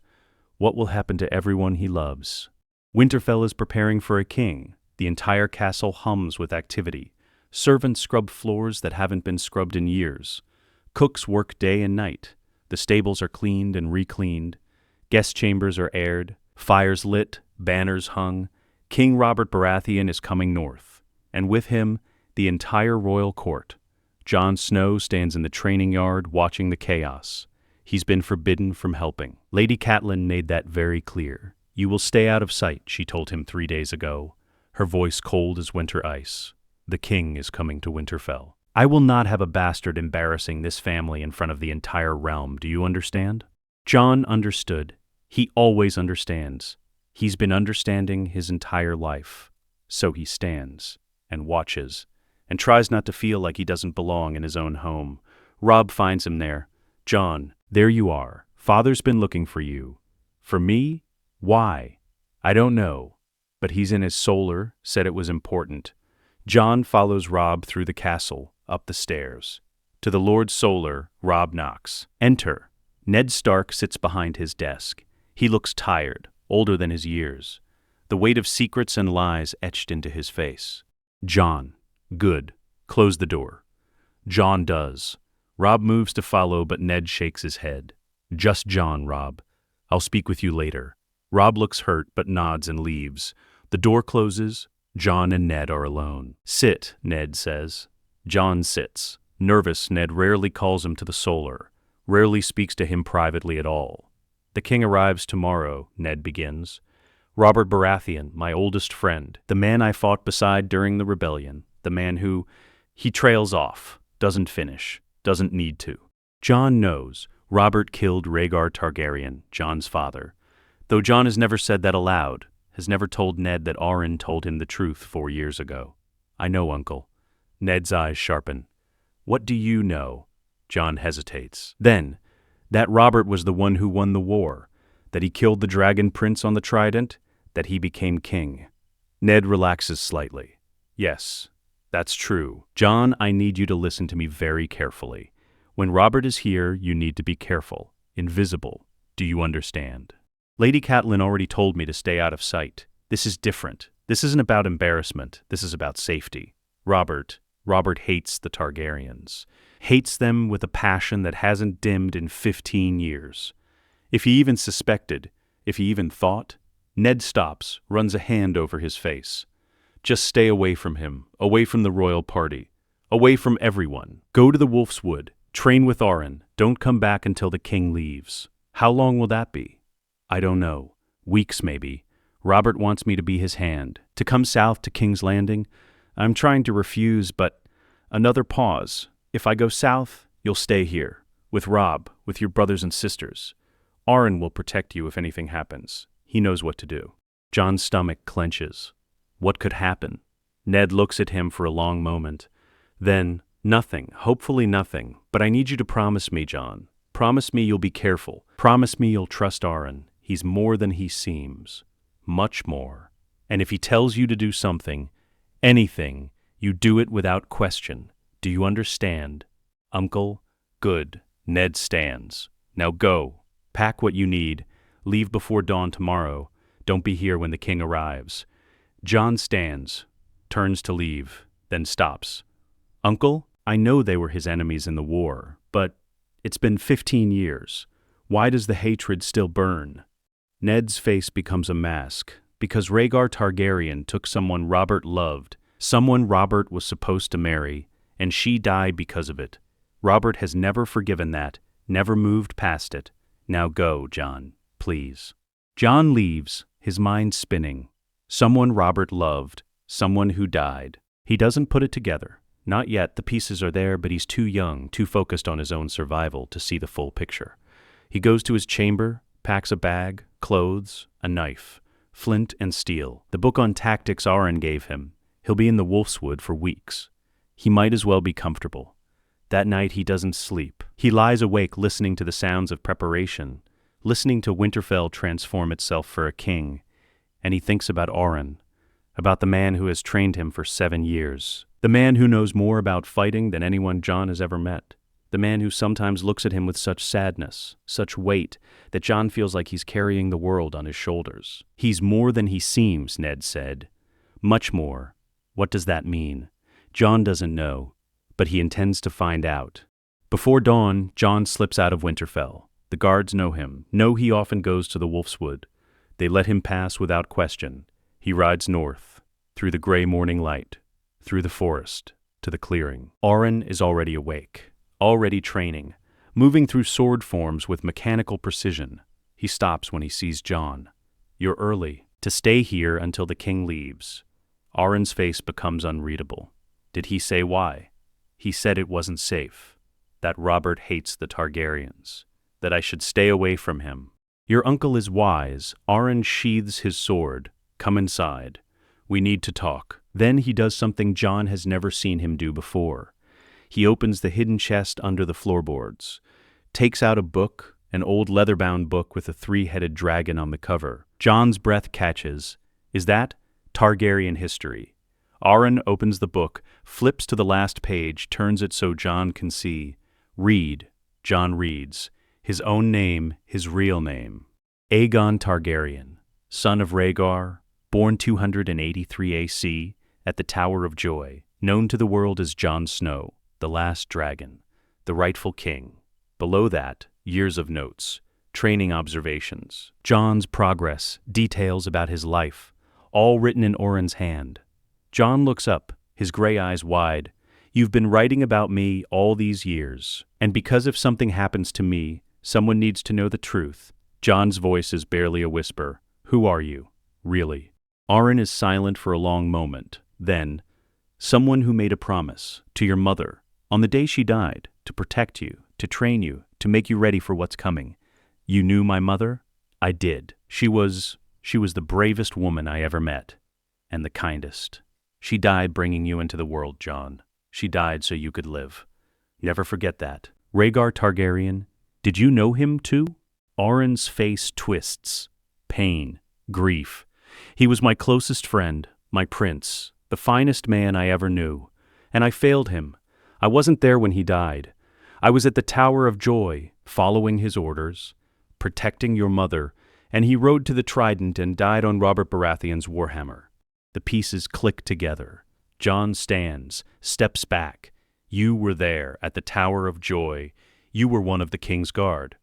what will happen to everyone he loves? Winterfell is preparing for a king. The entire castle hums with activity. Servants scrub floors that haven't been scrubbed in years. Cooks work day and night. The stables are cleaned and re-cleaned. Guest chambers are aired. Fires lit. Banners hung. King Robert Baratheon is coming north. And with him, the entire royal court. Jon Snow stands in the training yard watching the chaos. He's been forbidden from helping. Lady Catelyn made that very clear. You will stay out of sight, she told him 3 days ago, her voice cold as winter ice. The king is coming to Winterfell. I will not have a bastard embarrassing this family in front of the entire realm, do you understand? Jon understood. He always understands. He's been understanding his entire life. So he stands and watches and tries not to feel like he doesn't belong in his own home. Robb finds him there. Jon, there you are. Father's been looking for you. For me? Why? I don't know. But he's in his solar, said it was important. Jon follows Robb through the castle, up the stairs. To the Lord Solar, Robb knocks. Enter. Ned Stark sits behind his desk. He looks tired, older than his years. The weight of secrets and lies etched into his face. Jon. Good. Close the door. Jon does. Robb moves to follow, but Ned shakes his head. Just Jon, Robb. I'll speak with you later. Robb looks hurt, but nods and leaves. The door closes. Jon and Ned are alone. Sit, Ned says. Jon sits. Nervous, Ned rarely calls him to the solar, rarely speaks to him privately at all. The king arrives tomorrow, Ned begins. Robert Baratheon, my oldest friend, the man I fought beside during the rebellion, the man who, he trails off, doesn't finish, doesn't need to. Jon knows Robert killed Rhaegar Targaryen, Jon's father, though Jon has never said that aloud, has never told Ned that Arryn told him the truth 4 years ago. I know, Uncle. Ned's eyes sharpen. What do you know? Jon hesitates. Then, that Robert was the one who won the war, that he killed the Dragon Prince on the Trident, that he became king. Ned relaxes slightly. Yes, that's true. Jon, I need you to listen to me very carefully. When Robert is here, you need to be careful, invisible. Do you understand? Lady Catelyn already told me to stay out of sight. This is different. This isn't about embarrassment. This is about safety. Robert hates the Targaryens. Hates them with a passion that hasn't dimmed in 15 years. If he even suspected, if he even thought, Ned stops, runs a hand over his face. Just stay away from him, away from the royal party, away from everyone. Go to the Wolf's Wood, train with Arryn, don't come back until the king leaves. How long will that be? I don't know. Weeks, maybe. Robert wants me to be his hand, to come south to King's Landing. I'm trying to refuse, but another pause. If I go south, you'll stay here, with Robb, with your brothers and sisters. Arryn will protect you if anything happens. He knows what to do. Jon's stomach clenches. What could happen? Ned looks at him for a long moment. Then, nothing, hopefully nothing, but I need you to promise me, Jon. Promise me you'll be careful. Promise me you'll trust Arryn. He's more than he seems. Much more. And if he tells you to do something, anything, you do it without question. Do you understand? Uncle? Good. Ned stands. Now go. Pack what you need. Leave before dawn tomorrow. Don't be here when the king arrives. Jon stands, turns to leave, then stops. Uncle, I know they were his enemies in the war, but it's been 15 years. Why does the hatred still burn? Ned's face becomes a mask, because Rhaegar Targaryen took someone Robert loved, someone Robert was supposed to marry, and she died because of it. Robert has never forgiven that, never moved past it. Now go, Jon, please. Jon leaves, his mind spinning. Someone Robert loved, someone who died. He doesn't put it together. Not yet, the pieces are there, but he's too young, too focused on his own survival to see the full picture. He goes to his chamber, packs a bag, clothes, a knife, flint and steel, the book on tactics Arryn gave him. He'll be in the Wolf's Wood for weeks. He might as well be comfortable. That night he doesn't sleep. He lies awake listening to the sounds of preparation, listening to Winterfell transform itself for a king, and he thinks about Arryn, about the man who has trained him for 7 years, the man who knows more about fighting than anyone Jon has ever met, the man who sometimes looks at him with such sadness, such weight, that Jon feels like he's carrying the world on his shoulders. He's more than he seems, Ned said. Much more. What does that mean? Jon doesn't know, but he intends to find out. Before dawn, Jon slips out of Winterfell. The guards know him, know he often goes to the Wolf's Wood. They let him pass without question. He rides north, through the gray morning light, through the forest, to the clearing. Arryn is already awake, already training, moving through sword forms with mechanical precision. He stops when he sees Jon. You're early, to stay here until the king leaves. Arryn's face becomes unreadable. Did he say why? He said it wasn't safe, that Robert hates the Targaryens, that I should stay away from him. Your uncle is wise. Arryn sheathes his sword. Come inside. We need to talk. Then he does something Jon has never seen him do before. He opens the hidden chest under the floorboards, takes out a book, an old leather-bound book with a 3-headed dragon on the cover. Jon's breath catches. Is that Targaryen history? Arryn opens the book, flips to the last page, turns it so Jon can see. Read. Jon reads. His own name, his real name. Aegon Targaryen, son of Rhaegar, born 283 AC, at the Tower of Joy, known to the world as Jon Snow, the last dragon, the rightful king. Below that, years of notes, training observations, Jon's progress, details about his life, all written in Arryn's hand. Jon looks up, his gray eyes wide. You've been writing about me all these years, and because if something happens to me, someone needs to know the truth. Jon's voice is barely a whisper. Who are you? Really? Arryn is silent for a long moment. Then, someone who made a promise to your mother on the day she died, to protect you, to train you, to make you ready for what's coming. You knew my mother? I did. She was the bravest woman I ever met, and the kindest. She died bringing you into the world, Jon. She died so you could live. Never forget that. Rhaegar Targaryen, did you know him too? Arryn's face twists. Pain. Grief. He was my closest friend, my prince, the finest man I ever knew. And I failed him. I wasn't there when he died. I was at the Tower of Joy, following his orders, protecting your mother, and he rode to the Trident and died on Robert Baratheon's warhammer. The pieces click together. Jon stands, steps back. You were there at the Tower of Joy. You were one of the Kingsguard.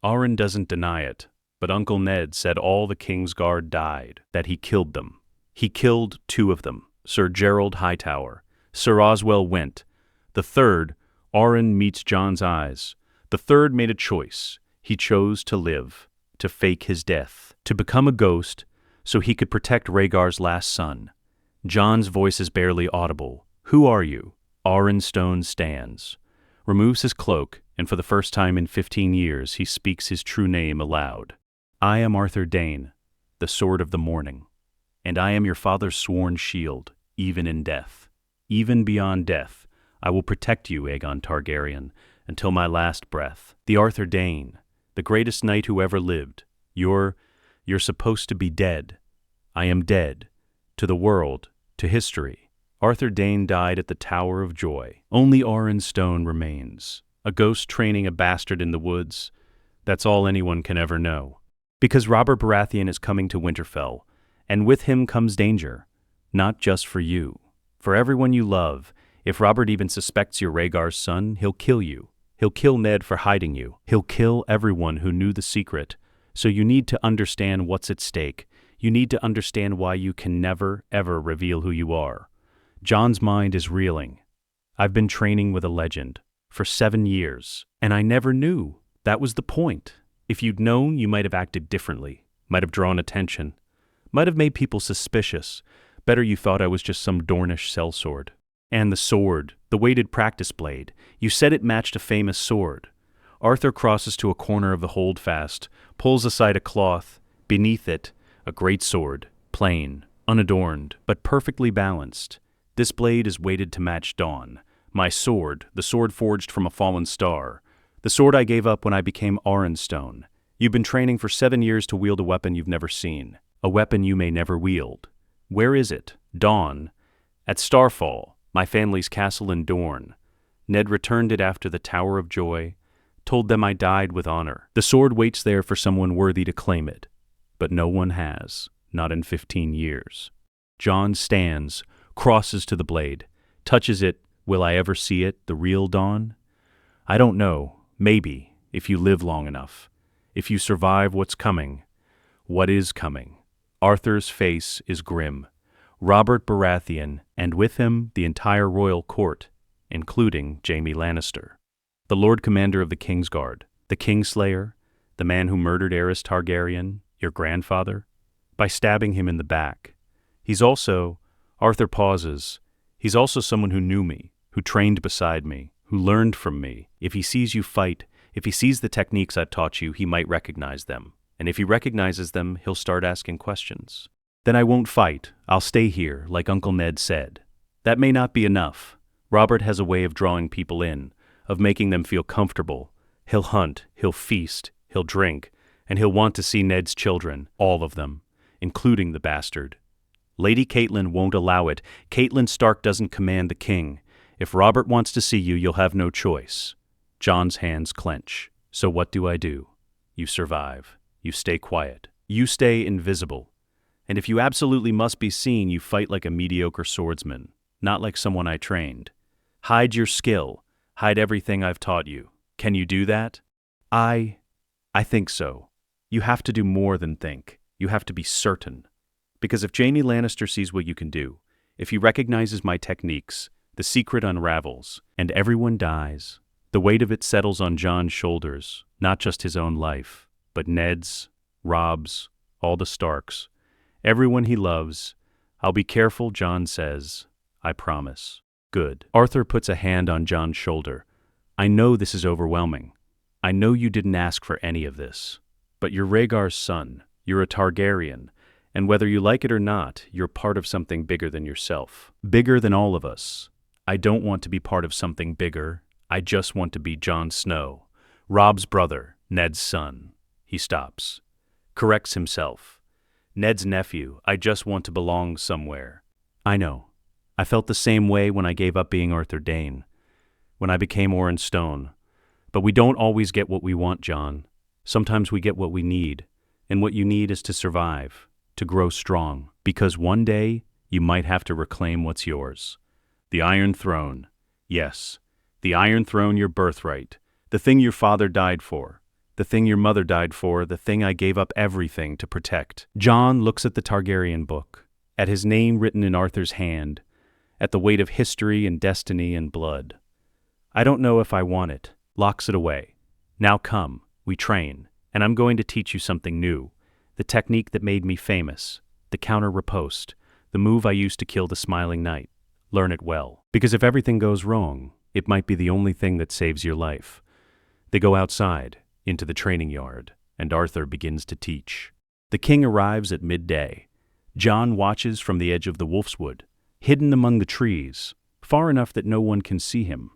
Arryn doesn't deny it, but Uncle Ned said all the Kingsguard died, that he killed them. He killed 2 of them, Sir Gerald Hightower. Sir Oswell went. The third, Arryn meets Jon's eyes. The third made a choice. He chose to live, to fake his death, to become a ghost so he could protect Rhaegar's last son. Jon's voice is barely audible. Who are you? Arryn Stone stands, removes his cloak, and for the first time in 15 years he speaks his true name aloud. I am Arthur Dayne, the Sword of the Morning, and I am your father's sworn shield, even in death. Even beyond death, I will protect you, Aegon Targaryen, until my last breath. The Arthur Dayne, the greatest knight who ever lived. You're supposed to be dead. I am dead. To the world, to history. Arthur Dayne died at the Tower of Joy. Only Arryn Stone remains, a ghost training a bastard in the woods. That's all anyone can ever know. Because Robert Baratheon is coming to Winterfell, and with him comes danger. Not just for you. For everyone you love. If Robert even suspects you're Rhaegar's son, he'll kill you. He'll kill Ned for hiding you. He'll kill everyone who knew the secret. So you need to understand what's at stake. You need to understand why you can never, ever reveal who you are. Jon's mind is reeling. I've been training with a legend for 7 years, and I never knew. That was the point. If you'd known, you might have acted differently, might have drawn attention, might have made people suspicious. Better you thought I was just some Dornish sellsword. And the sword, the weighted practice blade, you said it matched a famous sword. Arthur crosses to a corner of the holdfast, pulls aside a cloth. Beneath it, a great sword, plain, unadorned, but perfectly balanced. This blade is weighted to match Dawn. My sword, the sword forged from a fallen star. The sword I gave up when I became Arryn Stone. You've been training for 7 years to wield a weapon you've never seen. A weapon you may never wield. Where is it? Dawn. At Starfall, my family's castle in Dorne. Ned returned it after the Tower of Joy, told them I died with honor. The sword waits there for someone worthy to claim it, but no one has, not in 15 years. Jon stands, crosses to the blade, touches it. Will I ever see it, the real Dawn? I don't know. Maybe, if you live long enough. If you survive what's coming. What is coming? Arthur's face is grim. Robert Baratheon, and with him the entire royal court, including Jaime Lannister, the Lord Commander of the Kingsguard, the Kingslayer, the man who murdered Aerys Targaryen, your grandfather, by stabbing him in the back. He's also, Arthur pauses, he's also someone who knew me, who trained beside me, who learned from me. If he sees you fight, if he sees the techniques I've taught you, he might recognize them. And if he recognizes them, he'll start asking questions. Then I won't fight. I'll stay here, like Uncle Ned said. That may not be enough. Robert has a way of drawing people in, of making them feel comfortable. He'll hunt, he'll feast, he'll drink, and he'll want to see Ned's children, all of them, including the bastard. Lady Catelyn won't allow it. Catelyn Stark doesn't command the king. If Robert wants to see you, you'll have no choice. Jon's hands clench. So what do? You survive. You stay quiet. You stay invisible. And if you absolutely must be seen, you fight like a mediocre swordsman, not like someone I trained. Hide your skill. Hide everything I've taught you. Can you do that? I think so. You have to do more than think. You have to be certain. Because if Jaime Lannister sees what you can do, if he recognizes my techniques, the secret unravels, and everyone dies. The weight of it settles on Jon's shoulders, not just his own life, but Ned's, Rob's, all the Starks, everyone he loves. I'll be careful, Jon says. I promise. Good. Arthur puts a hand on Jon's shoulder. I know this is overwhelming. I know you didn't ask for any of this. But you're Rhaegar's son. You're a Targaryen. And whether you like it or not, you're part of something bigger than yourself. Bigger than all of us. I don't want to be part of something bigger. I just want to be Jon Snow, Rob's brother, Ned's son. He stops. Corrects himself. Ned's nephew. I just want to belong somewhere. I know. I felt the same way when I gave up being Arthur Dayne, when I became Oren Stone. But we don't always get what we want, Jon. Sometimes we get what we need, and what you need is to survive, to grow strong, because one day you might have to reclaim what's yours. The Iron Throne. Yes, the Iron Throne, your birthright, the thing your father died for, the thing your mother died for, the thing I gave up everything to protect. Jon looks at the Targaryen book, at his name written in Arthur's hand, at the weight of history and destiny and blood. I don't know if I want it. Locks it away. Now come, we train, and I'm going to teach you something new. The technique that made me famous, the counter-riposte, the move I used to kill the Smiling Knight. Learn it well. Because if everything goes wrong, it might be the only thing that saves your life. They go outside, into the training yard, and Arthur begins to teach. The king arrives at midday. Jon watches from the edge of the Wolfswood, hidden among the trees, far enough that no one can see him,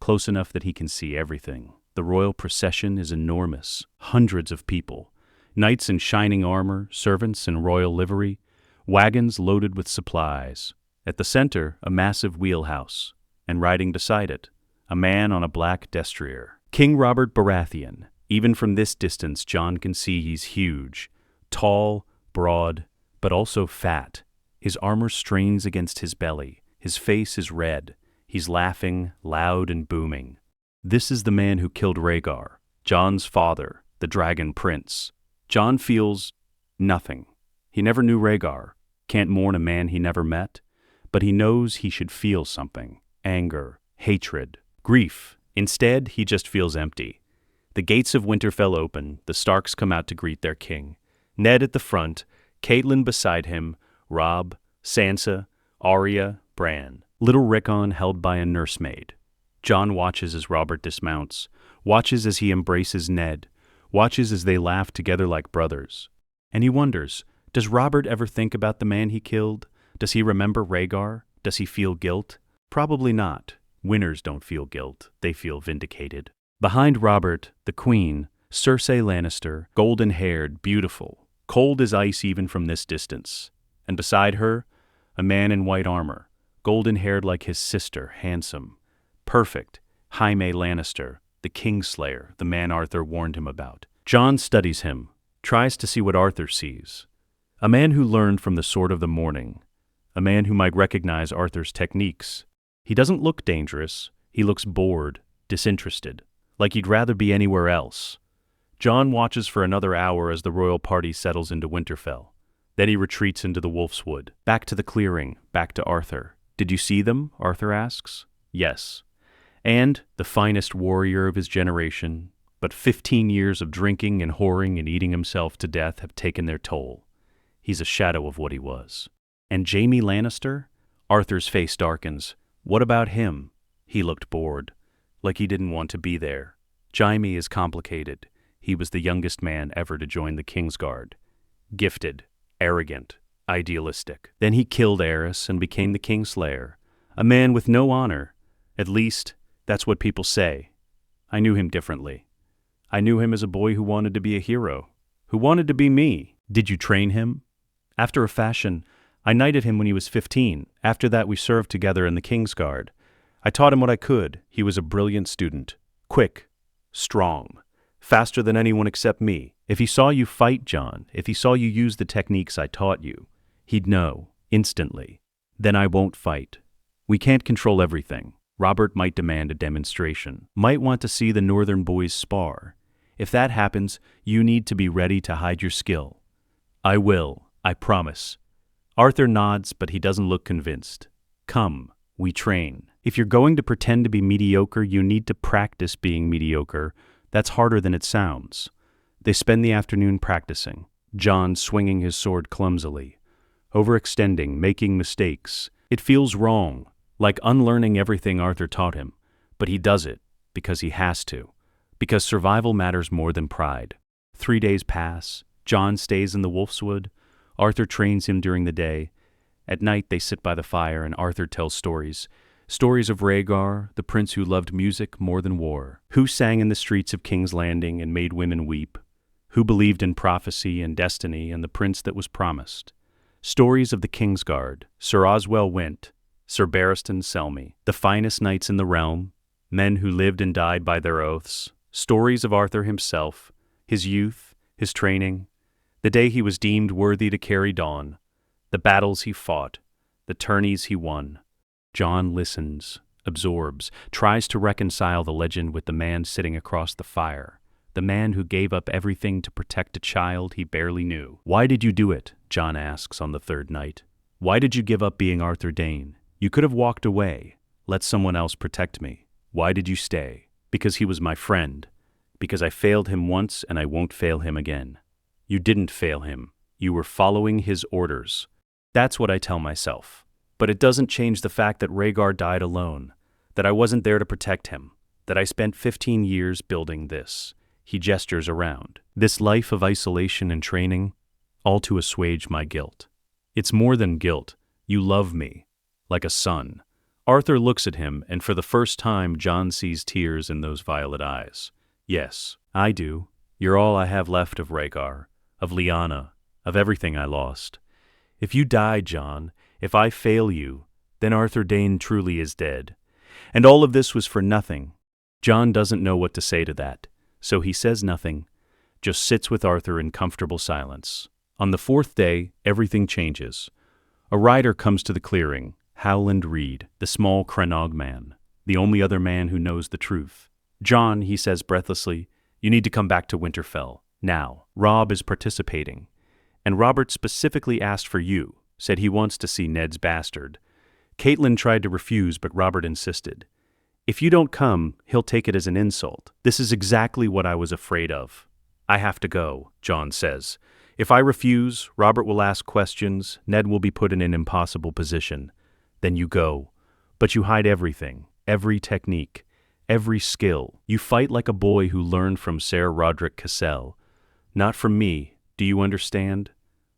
close enough that he can see everything. The royal procession is enormous, hundreds of people, knights in shining armor, servants in royal livery, wagons loaded with supplies. At the center, a massive wheelhouse, and riding beside it, a man on a black destrier. King Robert Baratheon. Even from this distance, Jon can see he's huge, tall, broad, but also fat. His armor strains against his belly. His face is red. He's laughing, loud and booming. This is the man who killed Rhaegar, Jon's father, the Dragon Prince. Jon feels nothing. He never knew Rhaegar, can't mourn a man he never met, but he knows he should feel something: anger, hatred, grief. Instead, he just feels empty. The gates of Winterfell open, the Starks come out to greet their king. Ned at the front, Catelyn beside him, Robb, Sansa, Arya, Bran. Little Rickon held by a nursemaid. Jon watches as Robert dismounts, watches as he embraces Ned, watches as they laugh together like brothers. And he wonders, does Robert ever think about the man he killed? Does he remember Rhaegar? Does he feel guilt? Probably not. Winners don't feel guilt, they feel vindicated. Behind Robert, the Queen, Cersei Lannister, golden-haired, beautiful, cold as ice even from this distance. And beside her, a man in white armor, golden-haired like his sister, handsome, perfect, Jaime Lannister, the Kingslayer, the man Arthur warned him about. Jon studies him, tries to see what Arthur sees. A man who learned from the Sword of the Morning, a man who might recognize Arthur's techniques. He doesn't look dangerous, he looks bored, disinterested, like he'd rather be anywhere else. Jon watches for another hour as the royal party settles into Winterfell. Then he retreats into the Wolfswood. Back to the clearing, back to Arthur. Did you see them? Arthur asks. Yes. And the finest warrior of his generation, but 15 years of drinking and whoring and eating himself to death have taken their toll. He's a shadow of what he was. And Jaime Lannister? Arthur's face darkens. What about him? He looked bored, like he didn't want to be there. Jaime is complicated. He was the youngest man ever to join the Kingsguard. Gifted, arrogant, idealistic. Then he killed Aerys and became the Kingslayer. A man with no honor. At least, that's what people say. I knew him differently. I knew him as a boy who wanted to be a hero, who wanted to be me. Did you train him? After a fashion, I knighted him when he was 15. After that, we served together in the Kingsguard. I taught him what I could. He was a brilliant student. Quick, strong, faster than anyone except me. If he saw you fight, Jon, if he saw you use the techniques I taught you, he'd know, instantly. Then I won't fight. We can't control everything. Robert might demand a demonstration, might want to see the northern boys spar. If that happens, you need to be ready to hide your skill. I will, I promise. Arthur nods, but he doesn't look convinced. Come, we train. If you're going to pretend to be mediocre, you need to practice being mediocre. That's harder than it sounds. They spend the afternoon practicing, Jon swinging his sword clumsily, overextending, making mistakes. It feels wrong, like unlearning everything Arthur taught him, but he does it because he has to, because survival matters more than pride. 3 days pass, Jon stays in the Wolfswood, Arthur trains him during the day. At night they sit by the fire and Arthur tells stories. Stories of Rhaegar, the prince who loved music more than war, who sang in the streets of King's Landing and made women weep, who believed in prophecy and destiny and the prince that was promised. Stories of the Kingsguard, Sir Oswell Went, Sir Barristan Selmy, the finest knights in the realm, men who lived and died by their oaths. Stories of Arthur himself, his youth, his training, the day he was deemed worthy to carry Dawn, the battles he fought, the tourneys he won. Jon listens, absorbs, tries to reconcile the legend with the man sitting across the fire, the man who gave up everything to protect a child he barely knew. "Why did you do it?" Jon asks on the third night. "Why did you give up being Arthur Dayne? You could have walked away, let someone else protect me. Why did you stay?" "Because he was my friend. Because I failed him once and I won't fail him again." "You didn't fail him. You were following his orders." That's what I tell myself. But it doesn't change the fact that Rhaegar died alone, that I wasn't there to protect him, that I spent 15 years building this. He gestures around. This life of isolation and training, all to assuage my guilt. It's more than guilt. You love me, like a son. Arthur looks at him, and for the first time Jon sees tears in those violet eyes. Yes, I do. You're all I have left of Rhaegar, of Lyanna, of everything I lost. If you die, Jon, if I fail you, then Arthur Dayne truly is dead. And all of this was for nothing. Jon doesn't know what to say to that, so he says nothing, just sits with Arthur in comfortable silence. On the fourth day, everything changes. A rider comes to the clearing, Howland Reed, the small Crennog man, the only other man who knows the truth. "Jon," he says breathlessly, "you need to come back to Winterfell, now. Robb is participating. And Robert specifically asked for you, said he wants to see Ned's bastard. Catelyn tried to refuse, but Robert insisted. If you don't come, he'll take it as an insult. This is exactly what I was afraid of." "I have to go," Jon says. "If I refuse, Robert will ask questions, Ned will be put in an impossible position. Then you go. But you hide everything, every technique, every skill. You fight like a boy who learned from Ser Roderick Cassel. Not from me, do you understand?"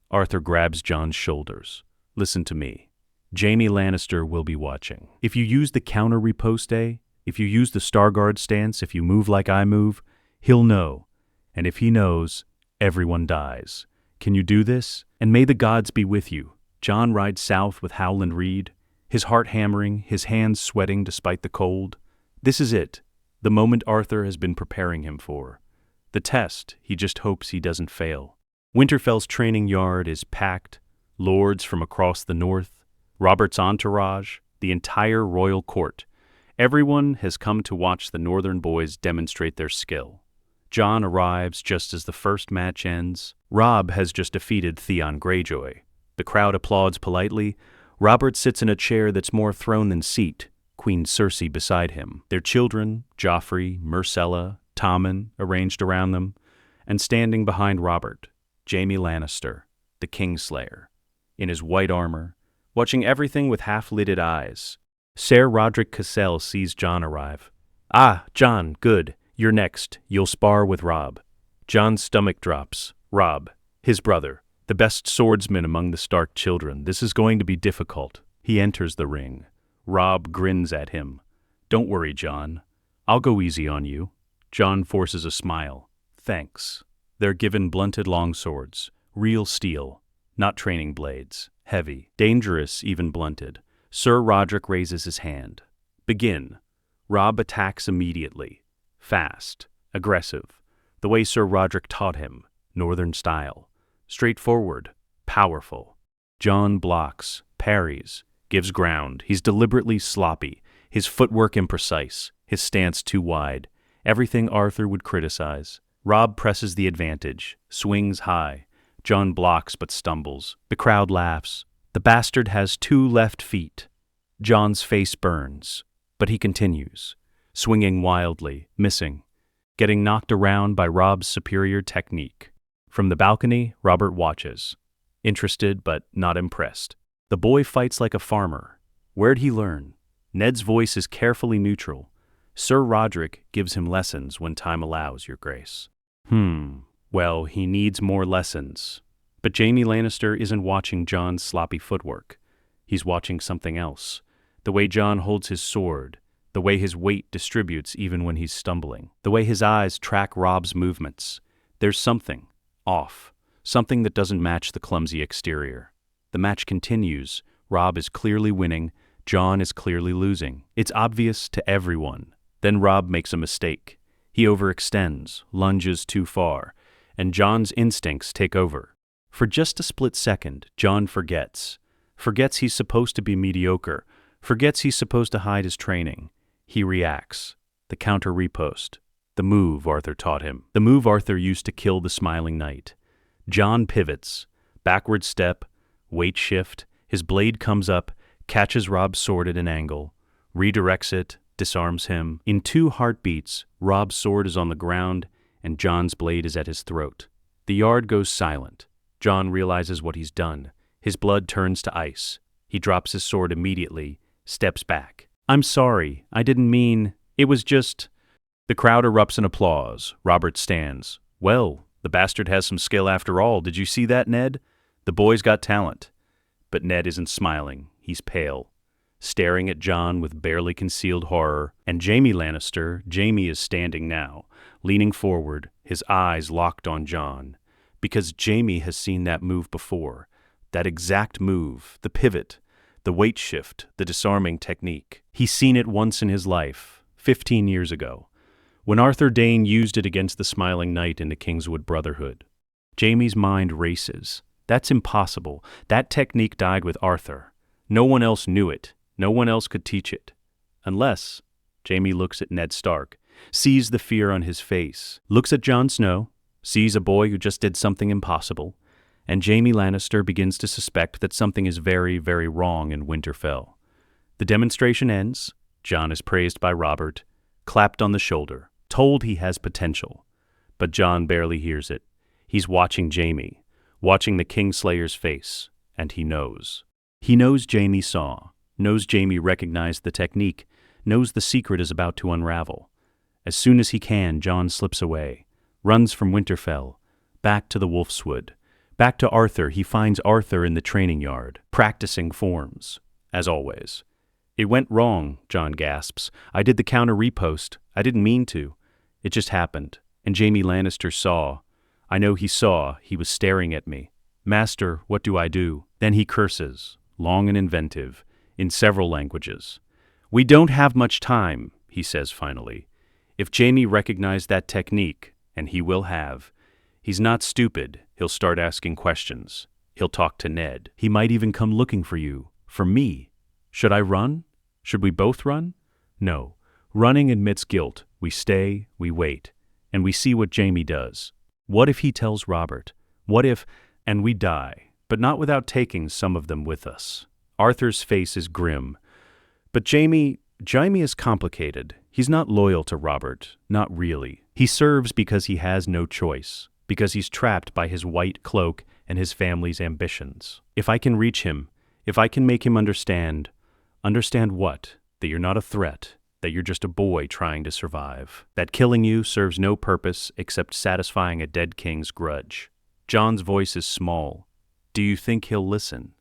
Arthur grabs Jon's shoulders. "Listen to me. Jaime Lannister will be watching. If you use the counter riposte, if you use the Starguard stance, if you move like I move, he'll know. And if he knows, everyone dies. Can you do this? And may the gods be with you." Jon rides south with Howland Reed, his heart hammering, his hands sweating despite the cold. This is it, the moment Arthur has been preparing him for. The test he just hopes he doesn't fail. Winterfell's training yard is packed, lords from across the north, Robert's entourage, the entire royal court. Everyone has come to watch the northern boys demonstrate their skill. Jon arrives just as the first match ends. Robb has just defeated Theon Greyjoy. The crowd applauds politely. Robert sits in a chair that's more throne than seat, Queen Cersei beside him. Their children, Joffrey, Myrcella, Tommen, arranged around them, and standing behind Robert, Jaime Lannister, the Kingslayer, in his white armor, watching everything with half-lidded eyes. Ser Roderick Cassel sees Jon arrive. "Ah, Jon, good. You're next. You'll spar with Robb." Jon's stomach drops. Robb, his brother, the best swordsman among the Stark children. This is going to be difficult. He enters the ring. Robb grins at him. "Don't worry, Jon. I'll go easy on you." Jon forces a smile. "Thanks." They're given blunted longswords, real steel, not training blades, heavy, dangerous, even blunted. Ser Roderick raises his hand. "Begin." Robb attacks immediately. Fast, aggressive, the way Ser Roderick taught him, northern style. Straightforward, powerful. Jon blocks, parries, gives ground. He's deliberately sloppy, his footwork imprecise, his stance too wide. Everything Arthur would criticize. Robb presses the advantage, swings high. Jon blocks but stumbles. The crowd laughs. The bastard has 2 left feet. Jon's face burns, but he continues, swinging wildly, missing. getting knocked around by Robb's superior technique. From the balcony, Robert watches, interested but not impressed. The boy fights like a farmer. Where'd he learn? Ned's voice is carefully neutral. Sir Roderick gives him lessons when time allows, Your Grace. Well, he needs more lessons. But Jaime Lannister isn't watching Jon's sloppy footwork. He's watching something else. The way Jon holds his sword, the way his weight distributes even when he's stumbling, the way his eyes track Robb's movements. There's something off, something that doesn't match the clumsy exterior. The match continues. Robb is clearly winning. Jon is clearly losing. It's obvious to everyone. Then Robb makes a mistake. He overextends, lunges too far, and Jon's instincts take over. For just a split second, Jon forgets he's supposed to be mediocre, forgets he's supposed to hide his training. He reacts. The counter riposte. The move Arthur taught him. The move Arthur used to kill the Smiling Knight. Jon pivots. Backward step. Weight shift. His blade comes up, catches Robb's sword at an angle, redirects it, disarms him. In 2 heartbeats, Robb's sword is on the ground, and Jon's blade is at his throat. The yard goes silent. Jon realizes what he's done. His blood turns to ice. He drops his sword immediately, steps back. I'm sorry, I didn't mean, it was just... The crowd erupts in applause. Robert stands. Well, the bastard has some skill after all. Did you see that, Ned? The boy's got talent. But Ned isn't smiling. He's pale, staring at Jon with barely concealed horror. And Jaime Lannister, Jaime is standing now, leaning forward, his eyes locked on Jon. Because Jaime has seen that move before. That exact move, the pivot, the weight shift, the disarming technique. He's seen it once in his life, 15 years ago, when Arthur Dayne used it against the Smiling Knight in the Kingswood Brotherhood. Jaime's mind races. That's impossible. That technique died with Arthur. No one else knew it. No one else could teach it. Unless, Jaime looks at Ned Stark, sees the fear on his face, looks at Jon Snow, sees a boy who just did something impossible, and Jaime Lannister begins to suspect that something is very, very wrong in Winterfell. The demonstration ends. Jon is praised by Robert, clapped on the shoulder, told he has potential. But Jon barely hears it. He's watching Jaime, watching the Kingslayer's face, and he knows. He knows Jaime saw, knows Jaime recognized the technique, knows the secret is about to unravel. As soon as he can, Jon slips away, runs from Winterfell, back to the Wolfswood. Back to Arthur. He finds Arthur in the training yard, practicing forms, as always. It went wrong, Jon gasps. I did the counter riposte. I didn't mean to. It just happened. And Jaime Lannister saw. I know he saw. He was staring at me. Master, what do I do? Then he curses, long and inventive, in several languages. We don't have much time, he says finally. If Jaime recognized that technique, and he will have, he's not stupid. He'll start asking questions. He'll talk to Ned. He might even come looking for you, for me. Should I run? Should we both run? No. Running admits guilt. We stay, we wait, and we see what Jaime does. What if he tells Robert? What if, and we die, but not without taking some of them with us? Arthur's face is grim. But Jaime is complicated. He's not loyal to Robert, not really. He serves because he has no choice, because he's trapped by his white cloak and his family's ambitions. If I can reach him, if I can make him understand what? That you're not a threat, that you're just a boy trying to survive, that killing you serves no purpose except satisfying a dead king's grudge. Jon's voice is small. Do you think he'll listen?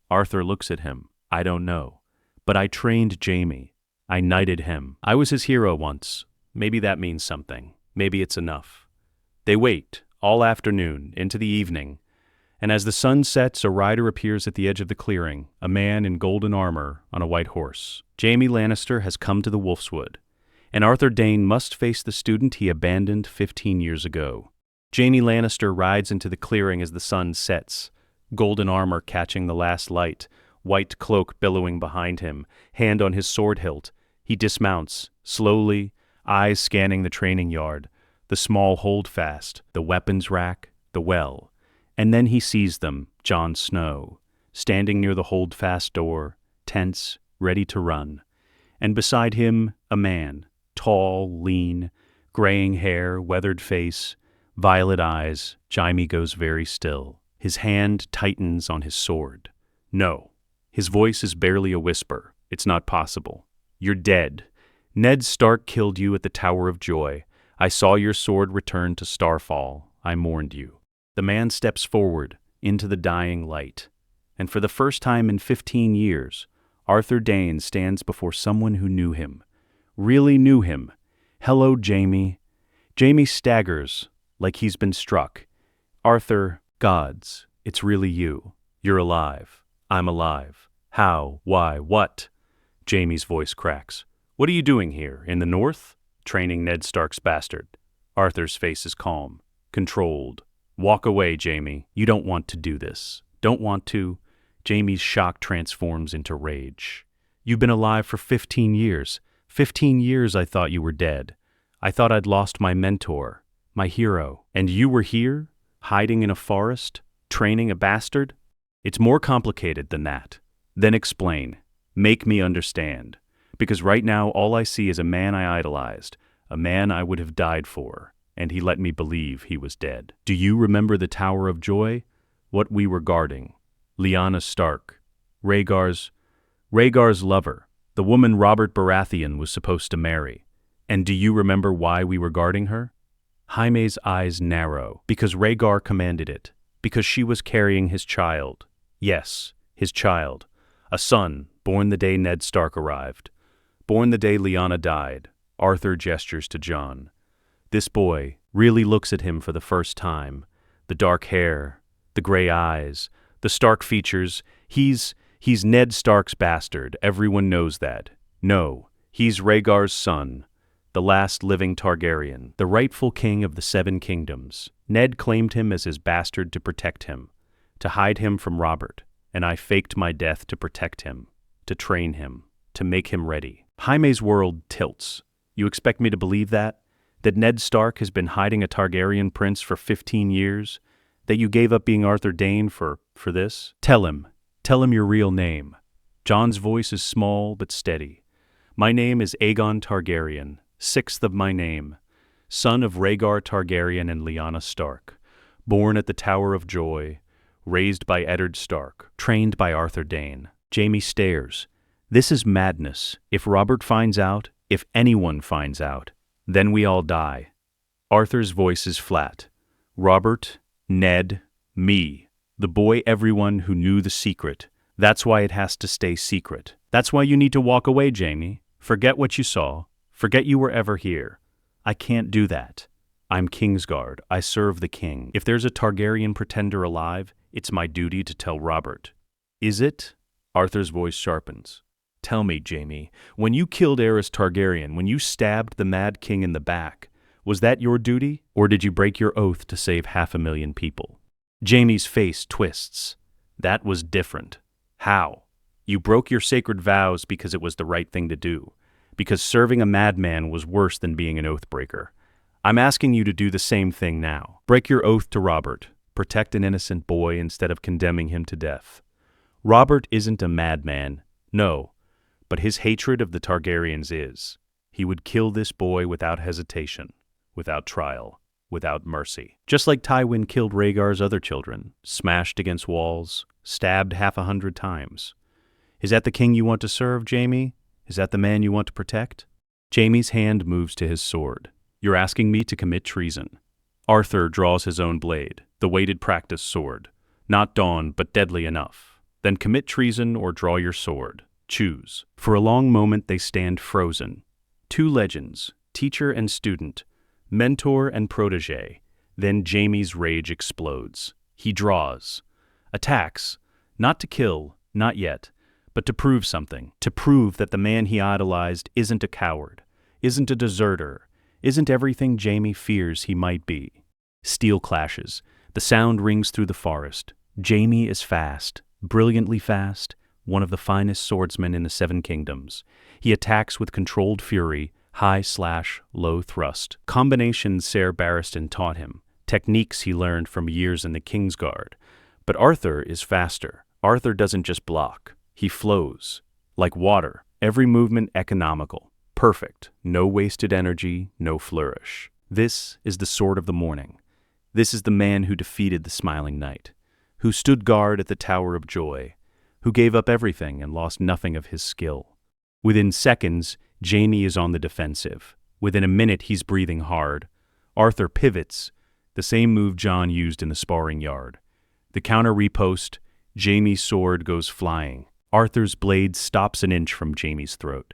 Arthur looks at him. I don't know. But I trained Jaime. I knighted him. I was his hero once. Maybe that means something. Maybe it's enough. They wait, all afternoon, into the evening, and as the sun sets, a rider appears at the edge of the clearing, a man in golden armor on a white horse. Jaime Lannister has come to the Wolfswood, and Arthur Dayne must face the student he abandoned 15 years ago. Jaime Lannister rides into the clearing as the sun sets, golden armor catching the last light, white cloak billowing behind him, hand on his sword hilt. He dismounts, slowly, eyes scanning the training yard, the small holdfast, the weapons rack, the well. And then he sees them, Jon Snow, standing near the holdfast door, tense, ready to run. And beside him, a man, tall, lean, Graying hair, weathered face, violet eyes, Jaime goes very still. His hand tightens on his sword. No. His voice is barely a whisper. It's not possible. You're dead. Ned Stark killed you at the Tower of Joy. I saw your sword return to Starfall. I mourned you. The man steps forward into the dying light. And for the first time in 15 years, Arthur Dayne stands before someone who knew him. Really knew him. Hello, Jaime. Jaime staggers, like he's been struck. Arthur, gods, it's really you. You're alive. I'm alive. How? Why? What? Jaime's voice cracks. What are you doing here, in the north? Training Ned Stark's bastard. Arthur's face is calm, controlled. Walk away, Jaime. You don't want to do this. Don't want to. Jaime's shock transforms into rage. You've been alive for 15 years. 15 years I thought you were dead. I thought I'd lost my mentor, my hero. And you were here, hiding in a forest, training a bastard? It's more complicated than that. Then explain. Make me understand. Because right now all I see is a man I idolized, a man I would have died for, and he let me believe he was dead. Do you remember the Tower of Joy? What we were guarding? Lyanna Stark, Rhaegar's lover, the woman Robert Baratheon was supposed to marry. And do you remember why we were guarding her? Jaime's eyes narrow. Because Rhaegar commanded it. Because she was carrying his child. Yes, his child. A son, born the day Ned Stark arrived. Born the day Lyanna died. Arthur gestures to Jon. This boy really looks at him for the first time. The dark hair, the gray eyes, the Stark features. He's Ned Stark's bastard. Everyone knows that. No, he's Rhaegar's son, the last living Targaryen, the rightful king of the Seven Kingdoms. Ned claimed him as his bastard to protect him, to hide him from Robert, and I faked my death to protect him, to train him, to make him ready. Jaime's world tilts. You expect me to believe that? That Ned Stark has been hiding a Targaryen prince for 15 years? That you gave up being Arthur Dayne for this? Tell him your real name. Jon's voice is small but steady. My name is Aegon Targaryen, sixth of my name, son of Rhaegar Targaryen and Lyanna Stark, born at the Tower of Joy, raised by Eddard Stark, trained by Arthur Dayne. Jaime stares. This is madness. If Robert finds out, if anyone finds out, then we all die. Arthur's voice is flat. Robert, Ned, me, the boy everyone who knew the secret. That's why it has to stay secret. That's why you need to walk away, Jaime. Forget what you saw. Forget you were ever here. I can't do that. I'm Kingsguard. I serve the king. If there's a Targaryen pretender alive, it's my duty to tell Robert. Is it? Arthur's voice sharpens. Tell me, Jaime, when you killed Aerys Targaryen, when you stabbed the Mad King in the back, was that your duty, or did you break your oath to save 500,000 people? Jaime's face twists. That was different. How? You broke your sacred vows because it was the right thing to do, because serving a madman was worse than being an oathbreaker. I'm asking you to do the same thing now. Break your oath to Robert. Protect an innocent boy instead of condemning him to death. Robert isn't a madman, no, but his hatred of the Targaryens is. He would kill this boy without hesitation, without trial, without mercy. Just like Tywin killed Rhaegar's other children, smashed against walls, stabbed 100 times. Is that the king you want to serve, Jaime? Is that the man you want to protect? Jaime's hand moves to his sword. You're asking me to commit treason. Arthur draws his own blade, the weighted practice sword. Not dawn, but deadly enough. Then commit treason or draw your sword. Choose. For a long moment they stand frozen. Two legends, teacher and student, mentor and protégé. Then Jaime's rage explodes. He draws. Attacks. Not to kill, not yet, but to prove something. To prove that the man he idolized isn't a coward, isn't a deserter, isn't everything Jaime fears he might be. Steel clashes. The sound rings through the forest. Jaime is fast, brilliantly fast, one of the finest swordsmen in the Seven Kingdoms. He attacks with controlled fury, high slash, low thrust. Combinations Ser Barristan taught him, techniques he learned from years in the Kingsguard. But Arthur is faster. Arthur doesn't just block. He flows. Like water, every movement economical, Perfect. No wasted energy, no flourish. This is the sword of the morning. This is the man who defeated the smiling knight, who stood guard at the Tower of Joy, who gave up everything and lost nothing of his skill. Within seconds, Jaime is on the defensive. Within a minute, he's breathing hard. Arthur pivots, the same move Jon used in the sparring yard. The counter repost, Jaime's sword goes flying. Arthur's blade stops an inch from Jaime's throat.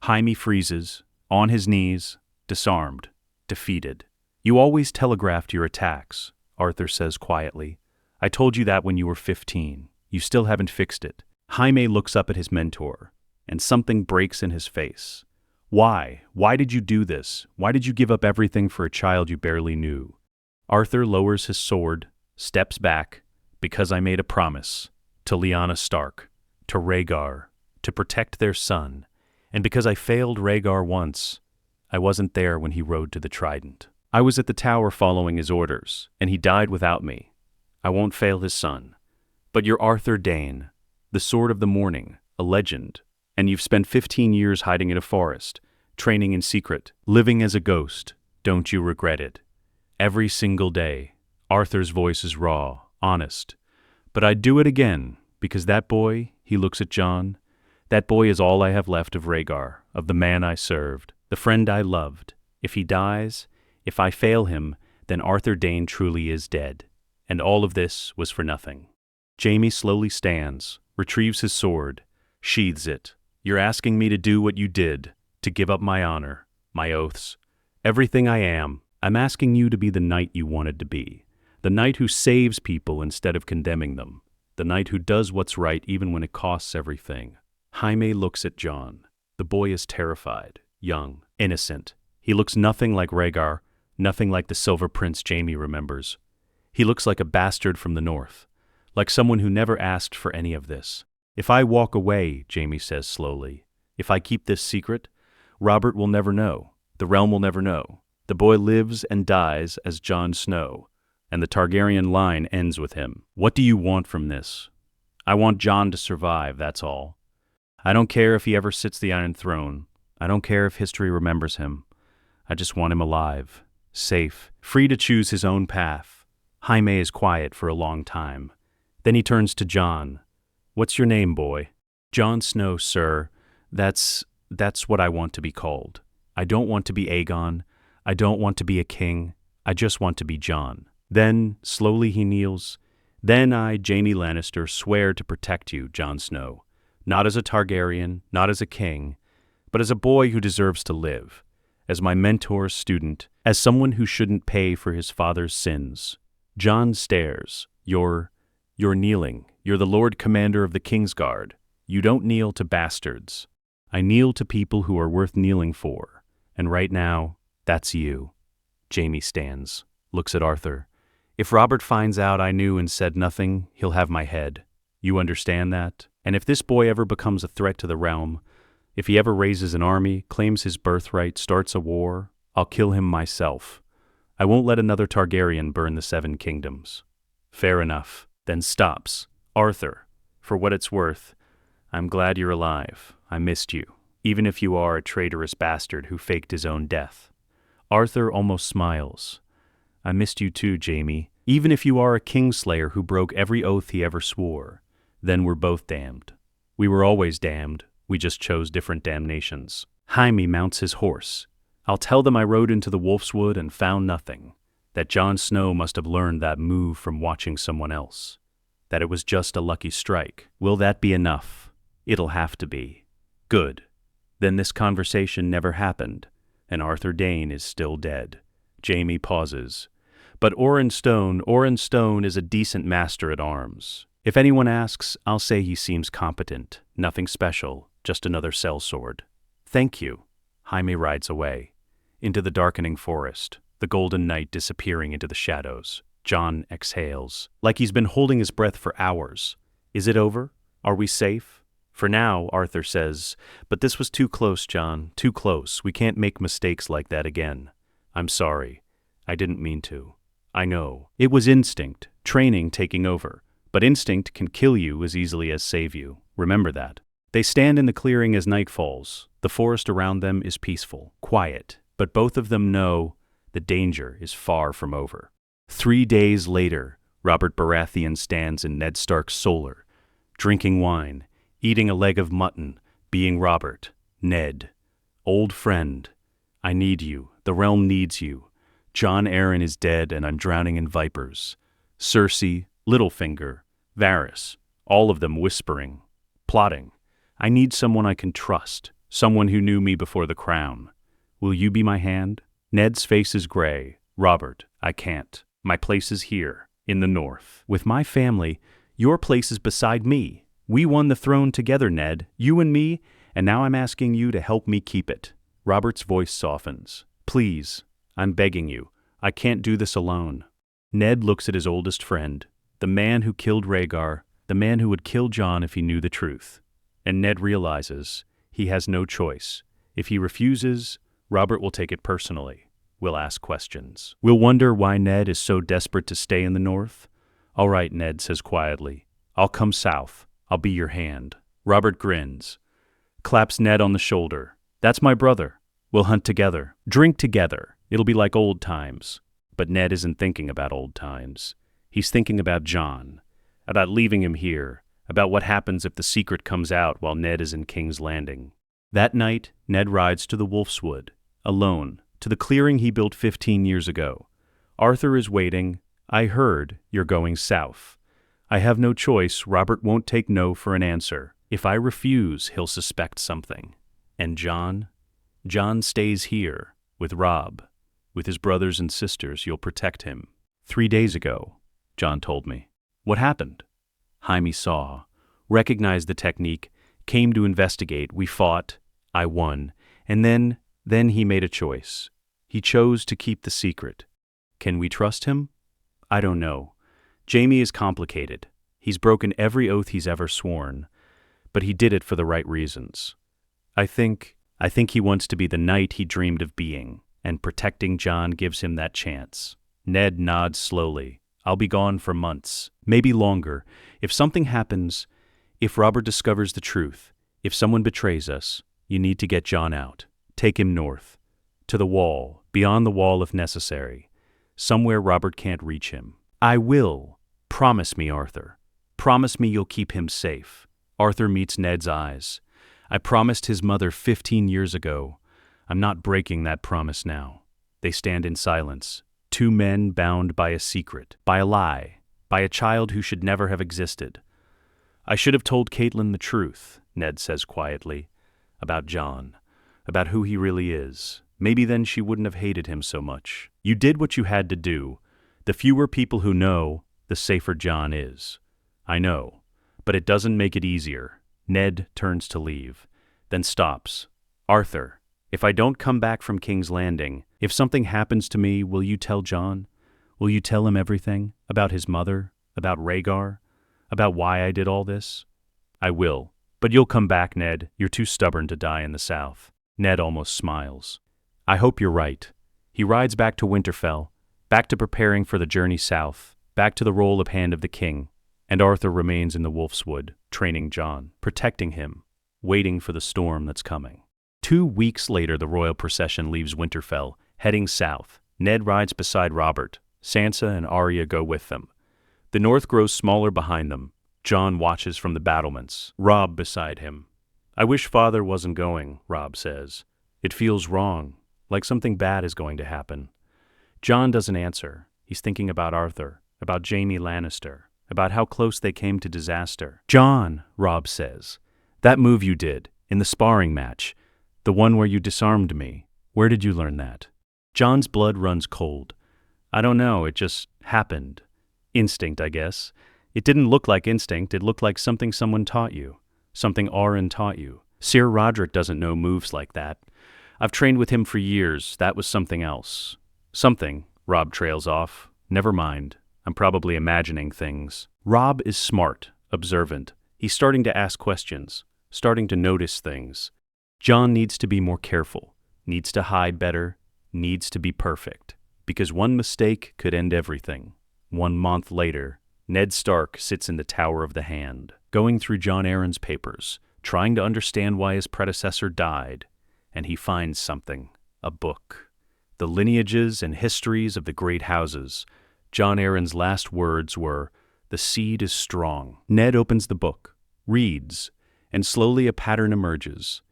Jaime freezes, on his knees, disarmed, defeated. You always telegraphed your attacks, Arthur says quietly. I told you that when you were 15. You still haven't fixed it. Jaime looks up at his mentor, and something breaks in his face. Why? Why did you do this? Why did you give up everything for a child you barely knew? Arthur lowers his sword, steps back, because I made a promise, to Lyanna Stark, to Rhaegar, to protect their son, and because I failed Rhaegar once, I wasn't there when he rode to the Trident. I was at the tower following his orders, and he died without me. I won't fail his son. But you're Arthur Dayne, the Sword of the Morning, a legend, and you've spent 15 years hiding in a forest, training in secret, living as a ghost. Don't you regret it? Every single day. Arthur's voice is raw, honest. But I'd do it again, because that boy, he looks at Jon, that boy is all I have left of Rhaegar, of the man I served, the friend I loved. If he dies, if I fail him, then Arthur Dayne truly is dead. And all of this was for nothing. Jaime slowly stands, retrieves his sword, sheathes it. You're asking me to do what you did, to give up my honor, my oaths, everything I am. I'm asking you to be the knight you wanted to be, the knight who saves people instead of condemning them, the knight who does what's right even when it costs everything. Jaime looks at Jon. The boy is terrified, young, innocent. He looks nothing like Rhaegar, nothing like the Silver Prince Jaime remembers. He looks like a bastard from the north, like someone who never asked for any of this. If I walk away, Jaime says slowly, if I keep this secret, Robert will never know. The realm will never know. The boy lives and dies as Jon Snow, and the Targaryen line ends with him. What do you want from this? I want Jon to survive, that's all. I don't care if he ever sits the Iron Throne. I don't care if history remembers him. I just want him alive, safe, free to choose his own path. Jaime is quiet for a long time. Then he turns to Jon. What's your name, boy? Jon Snow, sir. That's what I want to be called. I don't want to be Aegon. I don't want to be a king. I just want to be Jon. Then, slowly he kneels. Then I, Jaime Lannister, swear to protect you, Jon Snow. Not as a Targaryen, not as a king, but as a boy who deserves to live. As my mentor's student, as someone who shouldn't pay for his father's sins. Jon stares. You're kneeling. You're the Lord Commander of the Kingsguard. You don't kneel to bastards. I kneel to people who are worth kneeling for. And right now, that's you. Jaime stands, looks at Arthur. If Robert finds out I knew and said nothing, he'll have my head. You understand that? And if this boy ever becomes a threat to the realm, if he ever raises an army, claims his birthright, starts a war, I'll kill him myself. I won't let another Targaryen burn the 7 kingdoms. Fair enough. Then stops. Arthur, for what it's worth, I'm glad you're alive. I missed you, even if you are a traitorous bastard who faked his own death. Arthur almost smiles. I missed you too, Jaime. Even if you are a kingslayer who broke every oath he ever swore, then we're both damned. We were always damned. We just chose different damnations. Jaime mounts his horse. I'll tell them I rode into the Wolf's Wood and found nothing. That Jon Snow must have learned that move from watching someone else. That it was just a lucky strike. Will that be enough? It'll have to be. Good. Then this conversation never happened, and Arthur Dayne is still dead. Jaime pauses. But Oren Stone is a decent master at arms. If anyone asks, I'll say he seems competent. Nothing special, just another sellsword. Thank you. Jaime rides away. Into the darkening forest, the golden night disappearing into the shadows. Jon exhales, like he's been holding his breath for hours. Is it over? Are we safe? For now, Arthur says, but this was too close, Jon, too close. We can't make mistakes like that again. I'm sorry. I didn't mean to. I know. It was instinct, training taking over. But instinct can kill you as easily as save you. Remember that. They stand in the clearing as night falls. The forest around them is peaceful, quiet, but both of them know the danger is far from over. 3 days later, Robert Baratheon stands in Ned Stark's solar, drinking wine, eating a leg of mutton, being Robert. Ned, old friend, I need you. The realm needs you. Jon Arryn is dead and I'm drowning in vipers. Cersei, Littlefinger, Varys, all of them whispering, plotting. I need someone I can trust, someone who knew me before the crown. Will you be my hand? Ned's face is gray. Robert, I can't. My place is here, in the north. With my family, your place is beside me. We won the throne together, Ned, you and me, and now I'm asking you to help me keep it. Robert's voice softens. Please, I'm begging you. I can't do this alone. Ned looks at his oldest friend, the man who killed Rhaegar, the man who would kill Jon if he knew the truth. And Ned realizes he has no choice. If he refuses, Robert will take it personally. We'll ask questions. We'll wonder why Ned is so desperate to stay in the north. All right, Ned says quietly. I'll come south. I'll be your hand. Robert grins, claps Ned on the shoulder. That's my brother. We'll hunt together, drink together. It'll be like old times. But Ned isn't thinking about old times. He's thinking about Jon, about leaving him here, about what happens if the secret comes out while Ned is in King's Landing. That night, Ned rides to the Wolf's Wood, alone, to the clearing he built 15 years ago. Arthur is waiting. I heard you're going south. I have no choice. Robert won't take no for an answer. If I refuse, he'll suspect something. And Jon? Jon stays here, with Robb. With his brothers and sisters, you'll protect him. 3 days ago, Jon told me. What happened? Jaime saw, recognized the technique, came to investigate. We fought. I won. And then he made a choice. He chose to keep the secret. Can we trust him? I don't know. Jaime is complicated. He's broken every oath he's ever sworn, but he did it for the right reasons. I think he wants to be the knight he dreamed of being, and protecting Jon gives him that chance. Ned nods slowly. I'll be gone for months, maybe longer. If something happens, if Robert discovers the truth, if someone betrays us, you need to get Jon out. Take him north, to the wall, beyond the wall if necessary, somewhere Robert can't reach him. I will. Promise me, Arthur. Promise me you'll keep him safe. Arthur meets Ned's eyes. I promised his mother 15 years ago. I'm not breaking that promise now. They stand in silence. 2 men bound by a secret, by a lie, by a child who should never have existed. I should have told Catelyn the truth, Ned says quietly, about Jon, about who he really is. Maybe then she wouldn't have hated him so much. You did what you had to do. The fewer people who know, the safer Jon is. I know, but it doesn't make it easier. Ned turns to leave, then stops. Arthur, if I don't come back from King's Landing, if something happens to me, will you tell Jon? Will you tell him everything? About his mother? About Rhaegar? About why I did all this? I will. But you'll come back, Ned. You're too stubborn to die in the South. Ned almost smiles. I hope you're right. He rides back to Winterfell, back to preparing for the journey south, back to the role of Hand of the King. And Arthur remains in the Wolf's Wood, training Jon, protecting him, waiting for the storm that's coming. 2 weeks later, the royal procession leaves Winterfell, heading south. Ned rides beside Robert. Sansa and Arya go with them. The north grows smaller behind them. Jon watches from the battlements, Robb beside him. I wish Father wasn't going, Robb says. It feels wrong, like something bad is going to happen. Jon doesn't answer. He's thinking about Arthur, about Jaime Lannister, about how close they came to disaster. Jon, Robb says, that move you did, in the sparring match, the one where you disarmed me, where did you learn that? Jon's blood runs cold. I don't know, it just happened. Instinct, I guess. It didn't look like instinct, it looked like something someone taught you, something Arryn taught you. Ser Roderick doesn't know moves like that. I've trained with him for years, that was something else. Something, Robb trails off. Never mind. I'm probably imagining things. Robb is smart, observant. He's starting to ask questions, starting to notice things. Jon needs to be more careful, needs to hide better, needs to be perfect. Because one mistake could end everything. 1 month later, Ned Stark sits in the Tower of the Hand, going through Jon Arryn's papers, trying to understand why his predecessor died, and he finds something, a book. The lineages and histories of the great houses. Jon Arryn's last words were, "The seed is strong." Ned opens the book, reads, and slowly a pattern emerges.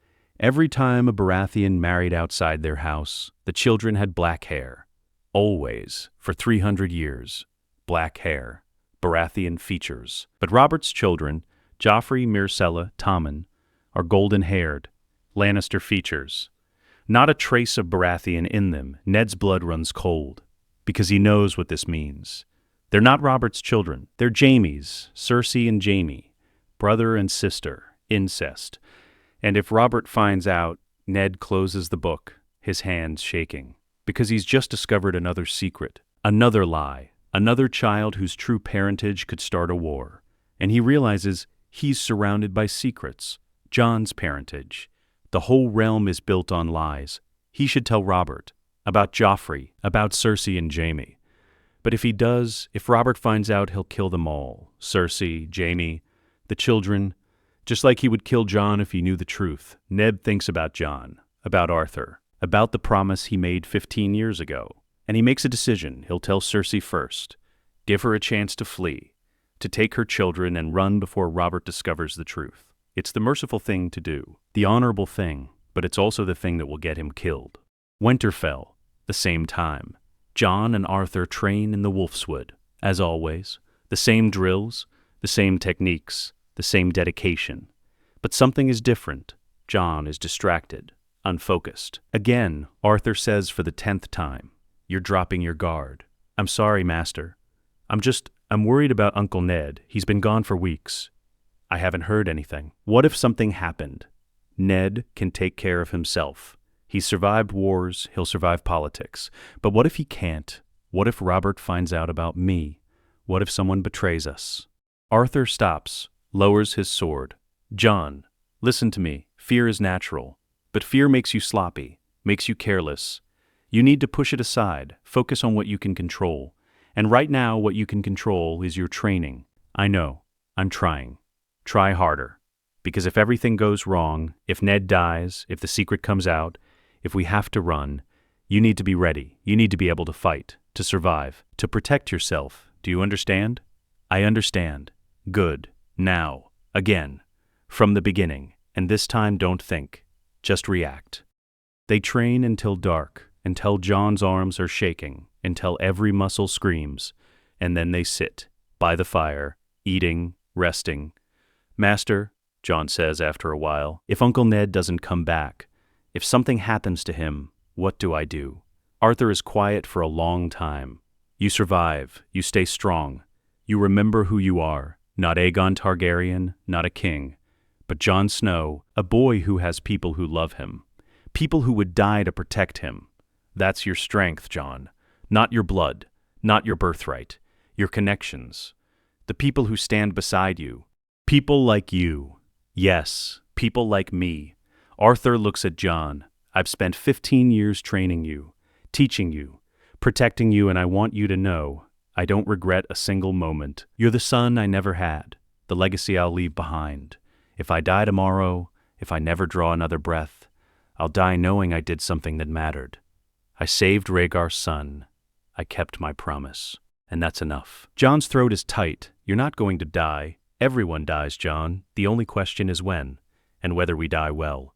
Every time a Baratheon married outside their house, the children had black hair. Always, for 300 years. Black hair. Baratheon features. But Robert's children, Joffrey, Myrcella, Tommen, are golden-haired. Lannister features. Not a trace of Baratheon in them. Ned's blood runs cold, because he knows what this means. They're not Robert's children. They're Jaime's, Cersei and Jaime, brother and sister, incest. And if Robert finds out, Ned closes the book, his hands shaking, because he's just discovered another secret, another lie, another child whose true parentage could start a war. And he realizes he's surrounded by secrets. Jon's parentage. The whole realm is built on lies. He should tell Robert about Joffrey, about Cersei and Jaime. But if he does, if Robert finds out, he'll kill them all. Cersei, Jaime, the children, just like he would kill Jon if he knew the truth. Ned thinks about Jon, about Arthur, about the promise he made 15 years ago. And he makes a decision. He'll tell Cersei first, give her a chance to flee, to take her children and run before Robert discovers the truth. It's the merciful thing to do, the honorable thing, but it's also the thing that will get him killed. Winterfell, the same time. Jon and Arthur train in the Wolfswood, as always. The same drills, the same techniques, the same dedication. But something is different. Jon is distracted, unfocused. Again, Arthur says for the 10th time, "You're dropping your guard." "I'm sorry, Master. I'm worried about Uncle Ned. He's been gone for weeks. I haven't heard anything." What if something happened? Ned can take care of himself. He's survived wars, he'll survive politics. But what if he can't? What if Robert finds out about me? What if someone betrays us? Arthur stops, lowers his sword. "Jon, listen to me. Fear is natural. But fear makes you sloppy, makes you careless. You need to push it aside, focus on what you can control. And right now, what you can control is your training. I know. I'm trying. Try harder. Because if everything goes wrong, if Ned dies, if the secret comes out, if we have to run, you need to be ready. You need to be able to fight, to survive, to protect yourself. Do you understand?" "I understand." "Good. Now. Again. From the beginning. And this time don't think. Just react." They train until dark, until Jon's arms are shaking, until every muscle screams, and then they sit, by the fire, eating, resting. "Master," Jon says after a while, "if Uncle Ned doesn't come back, if something happens to him, what do I do?" Arthur is quiet for a long time. "You survive, you stay strong. You remember who you are, not Aegon Targaryen, not a king, but Jon Snow, a boy who has people who love him, people who would die to protect him. That's your strength, Jon, not your blood, not your birthright, your connections, the people who stand beside you. People like you. Yes, people like me." Arthur looks at Jon. "I've spent 15 years training you, teaching you, protecting you, and I want you to know I don't regret a single moment. You're the son I never had, the legacy I'll leave behind. If I die tomorrow, if I never draw another breath, I'll die knowing I did something that mattered. I saved Rhaegar's son. I kept my promise. And that's enough." Jon's throat is tight. "You're not going to die. Everyone dies, Jon. The only question is when, and whether we die well.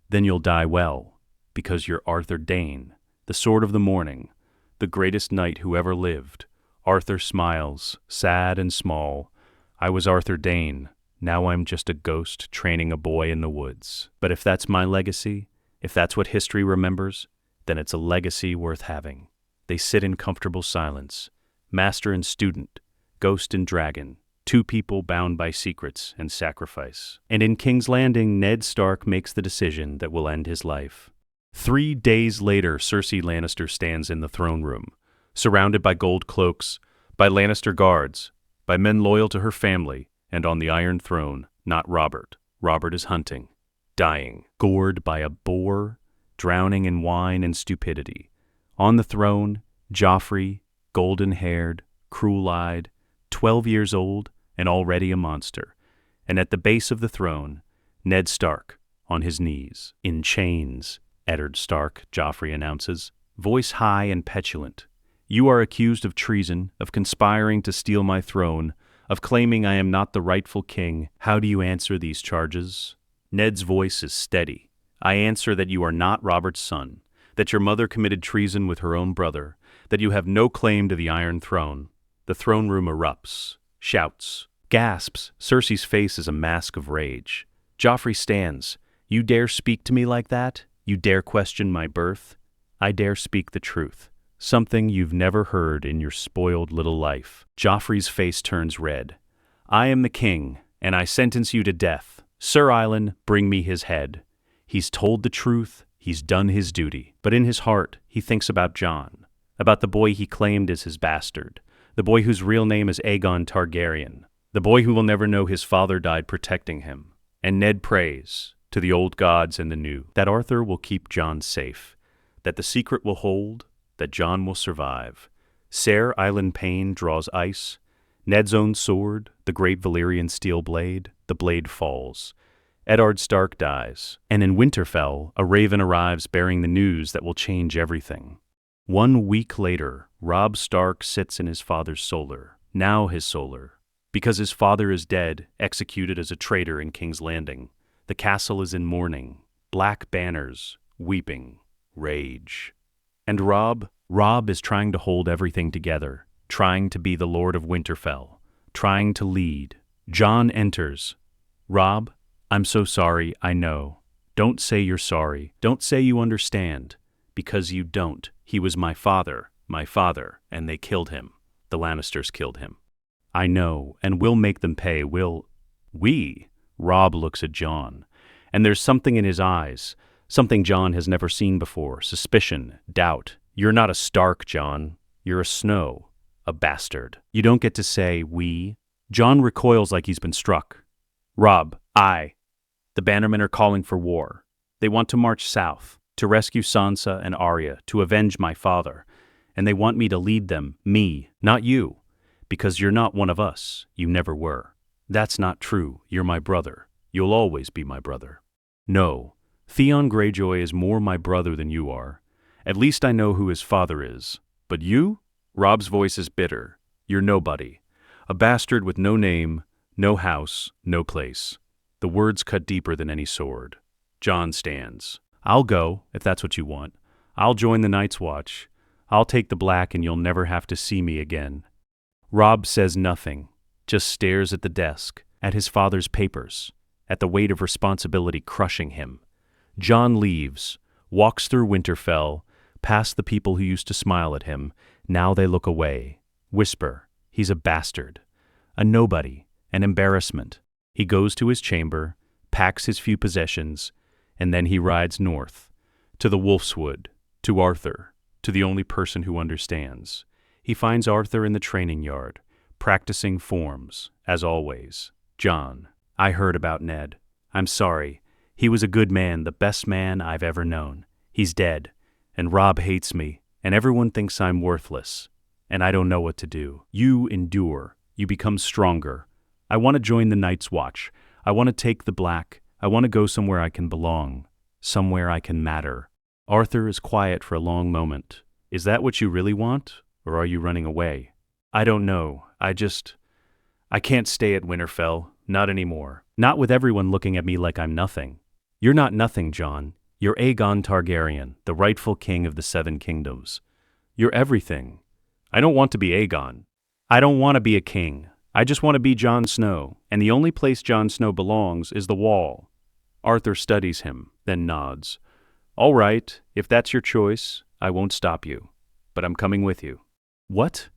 Then you'll die well, because you're Arthur Dayne, the Sword of the Morning, the greatest knight who ever lived." Arthur smiles, sad and small. "I was Arthur Dayne. Now I'm just a ghost training a boy in the woods. But if that's my legacy, if that's what history remembers, then it's a legacy worth having." They sit in comfortable silence, master and student, ghost and dragon, two people bound by secrets and sacrifice. And in King's Landing, Ned Stark makes the decision that will end his life. 3 days later, Cersei Lannister stands in the throne room, surrounded by gold cloaks, by Lannister guards, by men loyal to her family, and on the Iron Throne, not Robert. Robert is hunting, dying, gored by a boar, drowning in wine and stupidity. On the throne, Joffrey, golden-haired, cruel-eyed, 12 years old, and already a monster. And at the base of the throne, Ned Stark, on his knees. In chains, Eddard Stark, Joffrey announces, voice high and petulant. You are accused of treason, of conspiring to steal my throne, of claiming I am not the rightful king. How do you answer these charges? Ned's voice is steady. I answer that you are not Robert's son, that your mother committed treason with her own brother, that you have no claim to the Iron Throne. The throne room erupts, shouts, gasps. Cersei's face is a mask of rage. Joffrey stands. You dare speak to me like that? You dare question my birth? I dare speak the truth. Something you've never heard in your spoiled little life. Joffrey's face turns red. I am the king, and I sentence you to death. Sir Islan, bring me his head. He's told the truth, he's done his duty. But in his heart, he thinks about Jon, about the boy he claimed as his bastard, the boy whose real name is Aegon Targaryen, the boy who will never know his father died protecting him. And Ned prays, to the old gods and the new, that Arthur will keep Jon safe, that the secret will hold, that Jon will survive. Ser Island Pain draws ice. Ned's own sword, the great Valyrian steel blade, the blade falls. Eddard Stark dies, and in Winterfell, a raven arrives bearing the news that will change everything. 1 week later, Robb Stark sits in his father's solar, now his solar. Because his father is dead, executed as a traitor in King's Landing, the castle is in mourning, black banners, weeping, rage. And Robb is trying to hold everything together, trying to be the Lord of Winterfell, trying to lead. Jon enters. Robb, I'm so sorry, I know. Don't say you're sorry. Don't say you understand. Because you don't. He was my father, and they killed him. The Lannisters killed him. I know, and we'll make them pay, we? Robb looks at Jon, and there's something in his eyes, something Jon has never seen before, suspicion, doubt. You're not a Stark, Jon. You're a Snow, a bastard. You don't get to say we. Jon recoils like he's been struck. Robb, the Bannermen are calling for war. They want to march south, to rescue Sansa and Arya, to avenge my father. And they want me to lead them, me, not you. Because you're not one of us. You never were. That's not true. You're my brother. You'll always be my brother. No, Theon Greyjoy is more my brother than you are. At least I know who his father is. But you? Robb's voice is bitter. You're nobody. A bastard with no name, no house, no place. The words cut deeper than any sword. Jon stands. I'll go, if that's what you want. I'll join the Night's Watch. I'll take the black and you'll never have to see me again. Robb says nothing, just stares at the desk, at his father's papers, at the weight of responsibility crushing him. Jon leaves, walks through Winterfell, past the people who used to smile at him. Now they look away, whisper, he's a bastard, a nobody, an embarrassment. He goes to his chamber, packs his few possessions, and then he rides north, to the Wolfswood, to Arthur, to the only person who understands. He finds Arthur in the training yard, practicing forms, as always. Jon, I heard about Ned. I'm sorry. He was a good man, the best man I've ever known. He's dead, and Robb hates me, and everyone thinks I'm worthless, and I don't know what to do. You endure. You become stronger. I want to join the Night's Watch. I want to take the black. I want to go somewhere I can belong, somewhere I can matter. Arthur is quiet for a long moment. Is that what you really want? Or are you running away? I don't know. I can't stay at Winterfell. Not anymore. Not with everyone looking at me like I'm nothing. You're not nothing, Jon. You're Aegon Targaryen, the rightful king of the Seven Kingdoms. You're everything. I don't want to be Aegon. I don't want to be a king. I just want to be Jon Snow, and the only place Jon Snow belongs is the Wall. Arthur studies him, then nods. All right, if that's your choice, I won't stop you. But I'm coming with you. What?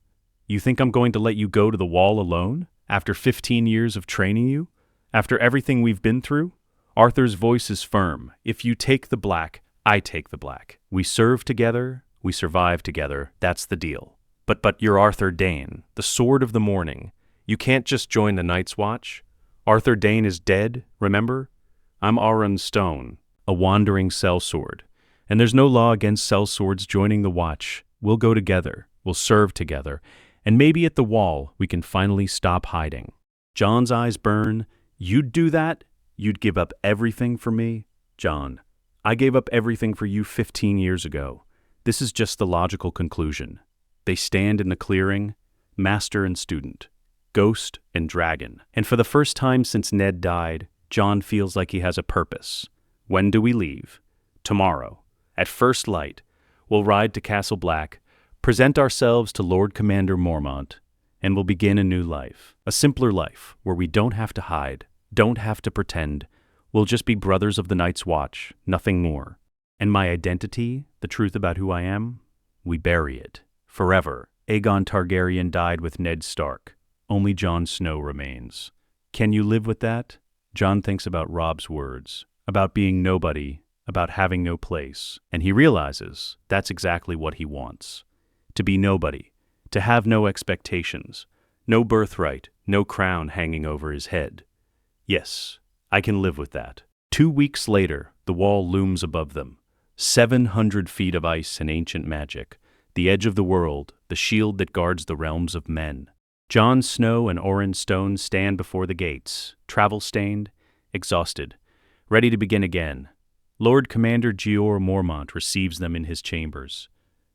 You think I'm going to let you go to the Wall alone? After 15 years of training you? After everything we've been through? Arthur's voice is firm. If you take the black, I take the black. We serve together, we survive together, that's the deal. But you're Arthur Dayne, the Sword of the Morning. You can't just join the Night's Watch. Arthur Dayne is dead, remember? I'm Aron Stone, a wandering sellsword. And there's no law against sellswords joining the Watch. We'll go together, we'll serve together, and maybe at the Wall we can finally stop hiding. Jon's eyes burn. You'd do that? You'd give up everything for me? Jon, I gave up everything for you 15 years ago. This is just the logical conclusion. They stand in the clearing, master and student, ghost and dragon. And for the first time since Ned died, Jon feels like he has a purpose. When do we leave? Tomorrow. At first light, we'll ride to Castle Black, present ourselves to Lord Commander Mormont, and we'll begin a new life. A simpler life, where we don't have to hide, don't have to pretend. We'll just be brothers of the Night's Watch, nothing more. And my identity, the truth about who I am, we bury it. Forever. Aegon Targaryen died with Ned Stark. Only Jon Snow remains. Can you live with that? Jon thinks about Robb's words, about being nobody, about having no place, and he realizes that's exactly what he wants. To be nobody, to have no expectations, no birthright, no crown hanging over his head. Yes, I can live with that. 2 weeks later, the wall looms above them. 700 feet of ice and ancient magic, the edge of the world, the shield that guards the realms of men. Jon Snow and Oren Stone stand before the gates, travel-stained, exhausted, ready to begin again. Lord Commander Jeor Mormont receives them in his chambers.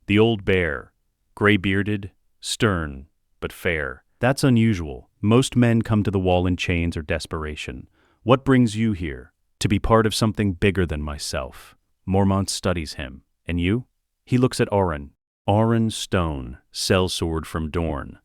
The old bear, gray-bearded, stern, but fair. That's unusual. Most men come to the wall in chains or desperation. What brings you here? To be part of something bigger than myself. Mormont studies him. And you? He looks at Oren. Oren Stone, sellsword from Dorne.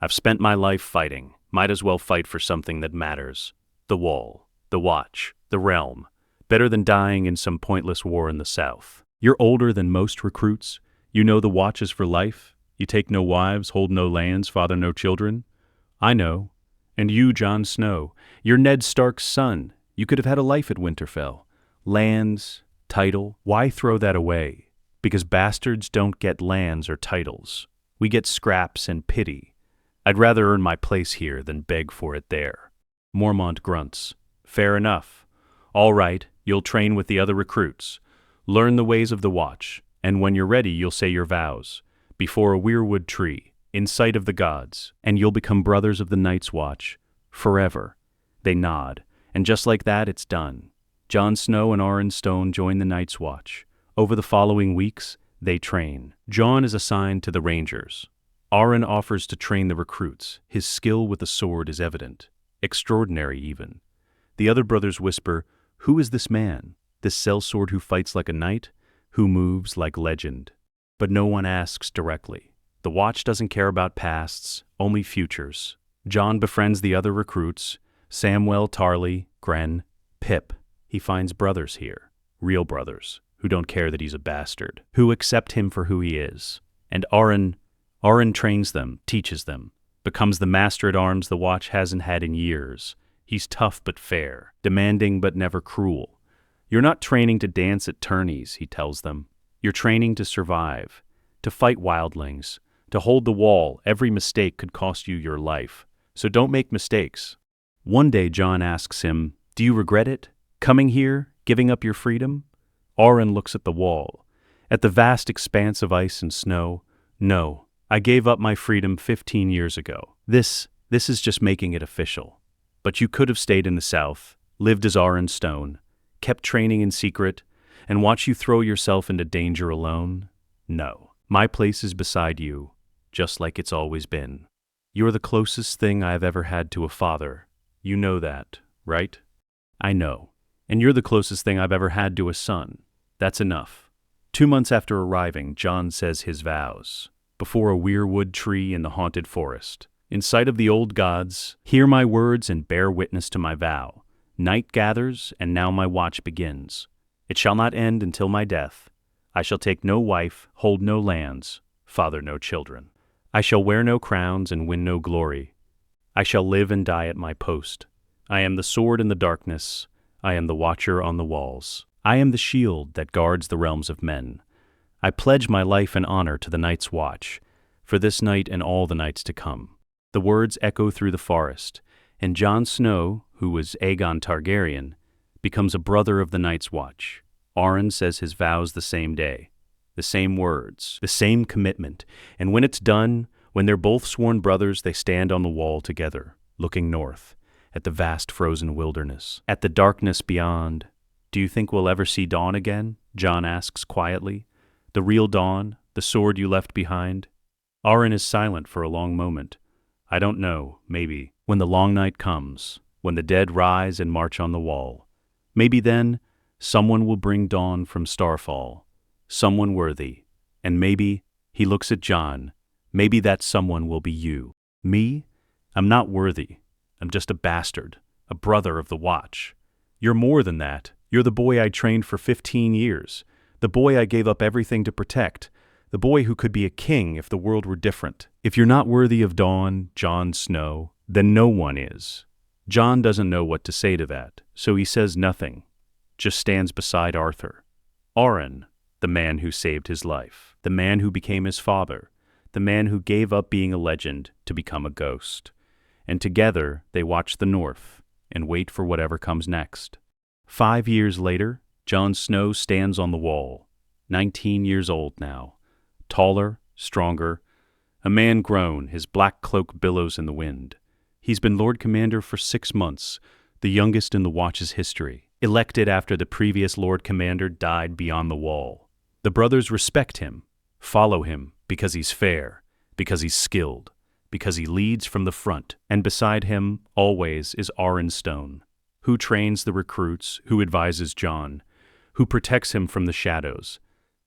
I've spent my life fighting. Might as well fight for something that matters. The wall, the watch, the realm. Better than dying in some pointless war in the south. You're older than most recruits. You know the watch is for life. You take no wives, hold no lands, father no children. I know. And you, Jon Snow, you're Ned Stark's son. You could have had a life at Winterfell. Lands, title. Why throw that away? Because bastards don't get lands or titles. We get scraps and pity. I'd rather earn my place here than beg for it there. Mormont grunts. Fair enough. All right, you'll train with the other recruits. Learn the ways of the watch, and when you're ready you'll say your vows, before a weirwood tree, in sight of the gods, and you'll become brothers of the Night's Watch, forever. They nod, and just like that it's done. Jon Snow and Oren Stone join the Night's Watch. Over the following weeks, they train. Jon is assigned to the Rangers. Oren offers to train the recruits. His skill with the sword is evident. Extraordinary, even. The other brothers whisper, "Who is this man? This sellsword who fights like a knight? Who moves like legend?" But no one asks directly. The Watch doesn't care about pasts, only futures. Jon befriends the other recruits, Samwell Tarly, Gren, Pip. He finds brothers here, real brothers, who don't care that he's a bastard, who accept him for who he is. And Oren trains them, teaches them, becomes the master at arms the Watch hasn't had in years. He's tough but fair, demanding but never cruel. You're not training to dance at tourneys, he tells them. You're training to survive, to fight wildlings, to hold the wall. Every mistake could cost you your life, so don't make mistakes. One day Jon asks him, "Do you regret it? Coming here, giving up your freedom?" Oren looks at the wall, at the vast expanse of ice and snow. "No, I gave up my freedom 15 years ago. This is just making it official. But you could have stayed in the south, lived as Oren Stone, kept training in secret, and watch you throw yourself into danger alone? No. My place is beside you, just like it's always been. You're the closest thing I've ever had to a father. You know that, right?" "I know. And you're the closest thing I've ever had to a son. That's enough." 2 months after arriving, Jon says his vows. Before a weirwood tree in the haunted forest. In sight of the old gods, hear my words and bear witness to my vow. Night gathers, and now my watch begins. It shall not end until my death. I shall take no wife, hold no lands, father no children. I shall wear no crowns and win no glory. I shall live and die at my post. I am the sword in the darkness. I am the watcher on the walls. I am the shield that guards the realms of men. I pledge my life and honor to the Night's Watch, for this night and all the nights to come. The words echo through the forest, and Jon Snow, who was Aegon Targaryen, becomes a brother of the Night's Watch. Oren says his vows the same day. The same words, the same commitment, and when it's done, when they're both sworn brothers, they stand on the wall together, looking north, at the vast frozen wilderness, at the darkness beyond. Do you think we'll ever see dawn again? Jon asks quietly. The real dawn, the sword you left behind? Arryn is silent for a long moment. I don't know, maybe. When the long night comes, when the dead rise and march on the wall. Maybe then, someone will bring dawn from Starfall. Someone worthy. And maybe, he looks at Jon, maybe that someone will be you. Me? I'm not worthy. I'm just a bastard, a brother of the Watch. You're more than that. You're the boy I trained for 15 years, the boy I gave up everything to protect, the boy who could be a king if the world were different. If you're not worthy of dawn, Jon Snow, then no one is. Jon doesn't know what to say to that, so he says nothing, just stands beside Arthur. Arryn, the man who saved his life, the man who became his father, the man who gave up being a legend to become a ghost. And together they watch the north and wait for whatever comes next. 5 years later, Jon Snow stands on the wall, 19 years old now, taller, stronger, a man grown, his black cloak billows in the wind. He's been Lord Commander for 6 months, the youngest in the Watch's history, elected after the previous Lord Commander died beyond the wall. The brothers respect him, follow him because he's fair, because he's skilled, because he leads from the front, and beside him always is Arryn Stone, who trains the recruits, who advises Jon, who protects him from the shadows.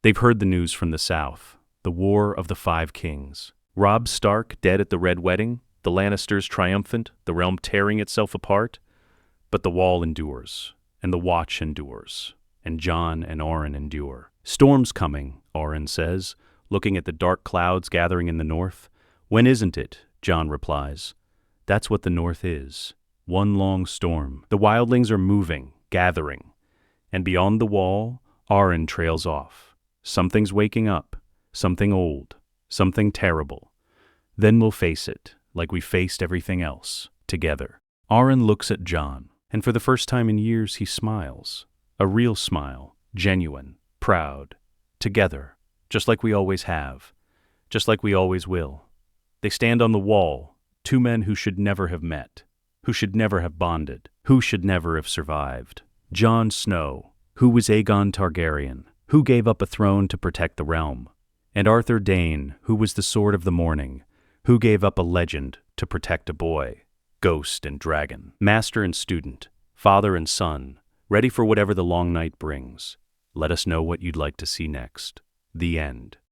They've heard the news from the south, the War of the Five Kings. Robb Stark dead at the Red Wedding, the Lannisters triumphant, the realm tearing itself apart. But the wall endures, and the Watch endures, and Jon and Arryn endure. Storm's coming, Arryn says, looking at the dark clouds gathering in the north. When isn't it? Jon replies. That's what the north is. One long storm. The wildlings are moving, gathering. And beyond the wall, Arryn trails off. Something's waking up. Something old. Something terrible. Then we'll face it, like we faced everything else, together. Arryn looks at Jon, and for the first time in years he smiles. A real smile, genuine, proud. Together, just like we always have, just like we always will. They stand on the wall, two men who should never have met, who should never have bonded, who should never have survived. Jon Snow, who was Aegon Targaryen, who gave up a throne to protect the realm, and Arthur Dayne, who was the Sword of the Morning, who gave up a legend to protect a boy, ghost and dragon, master and student, father and son, ready for whatever the long night brings. Let us know what you'd like to see next. The end.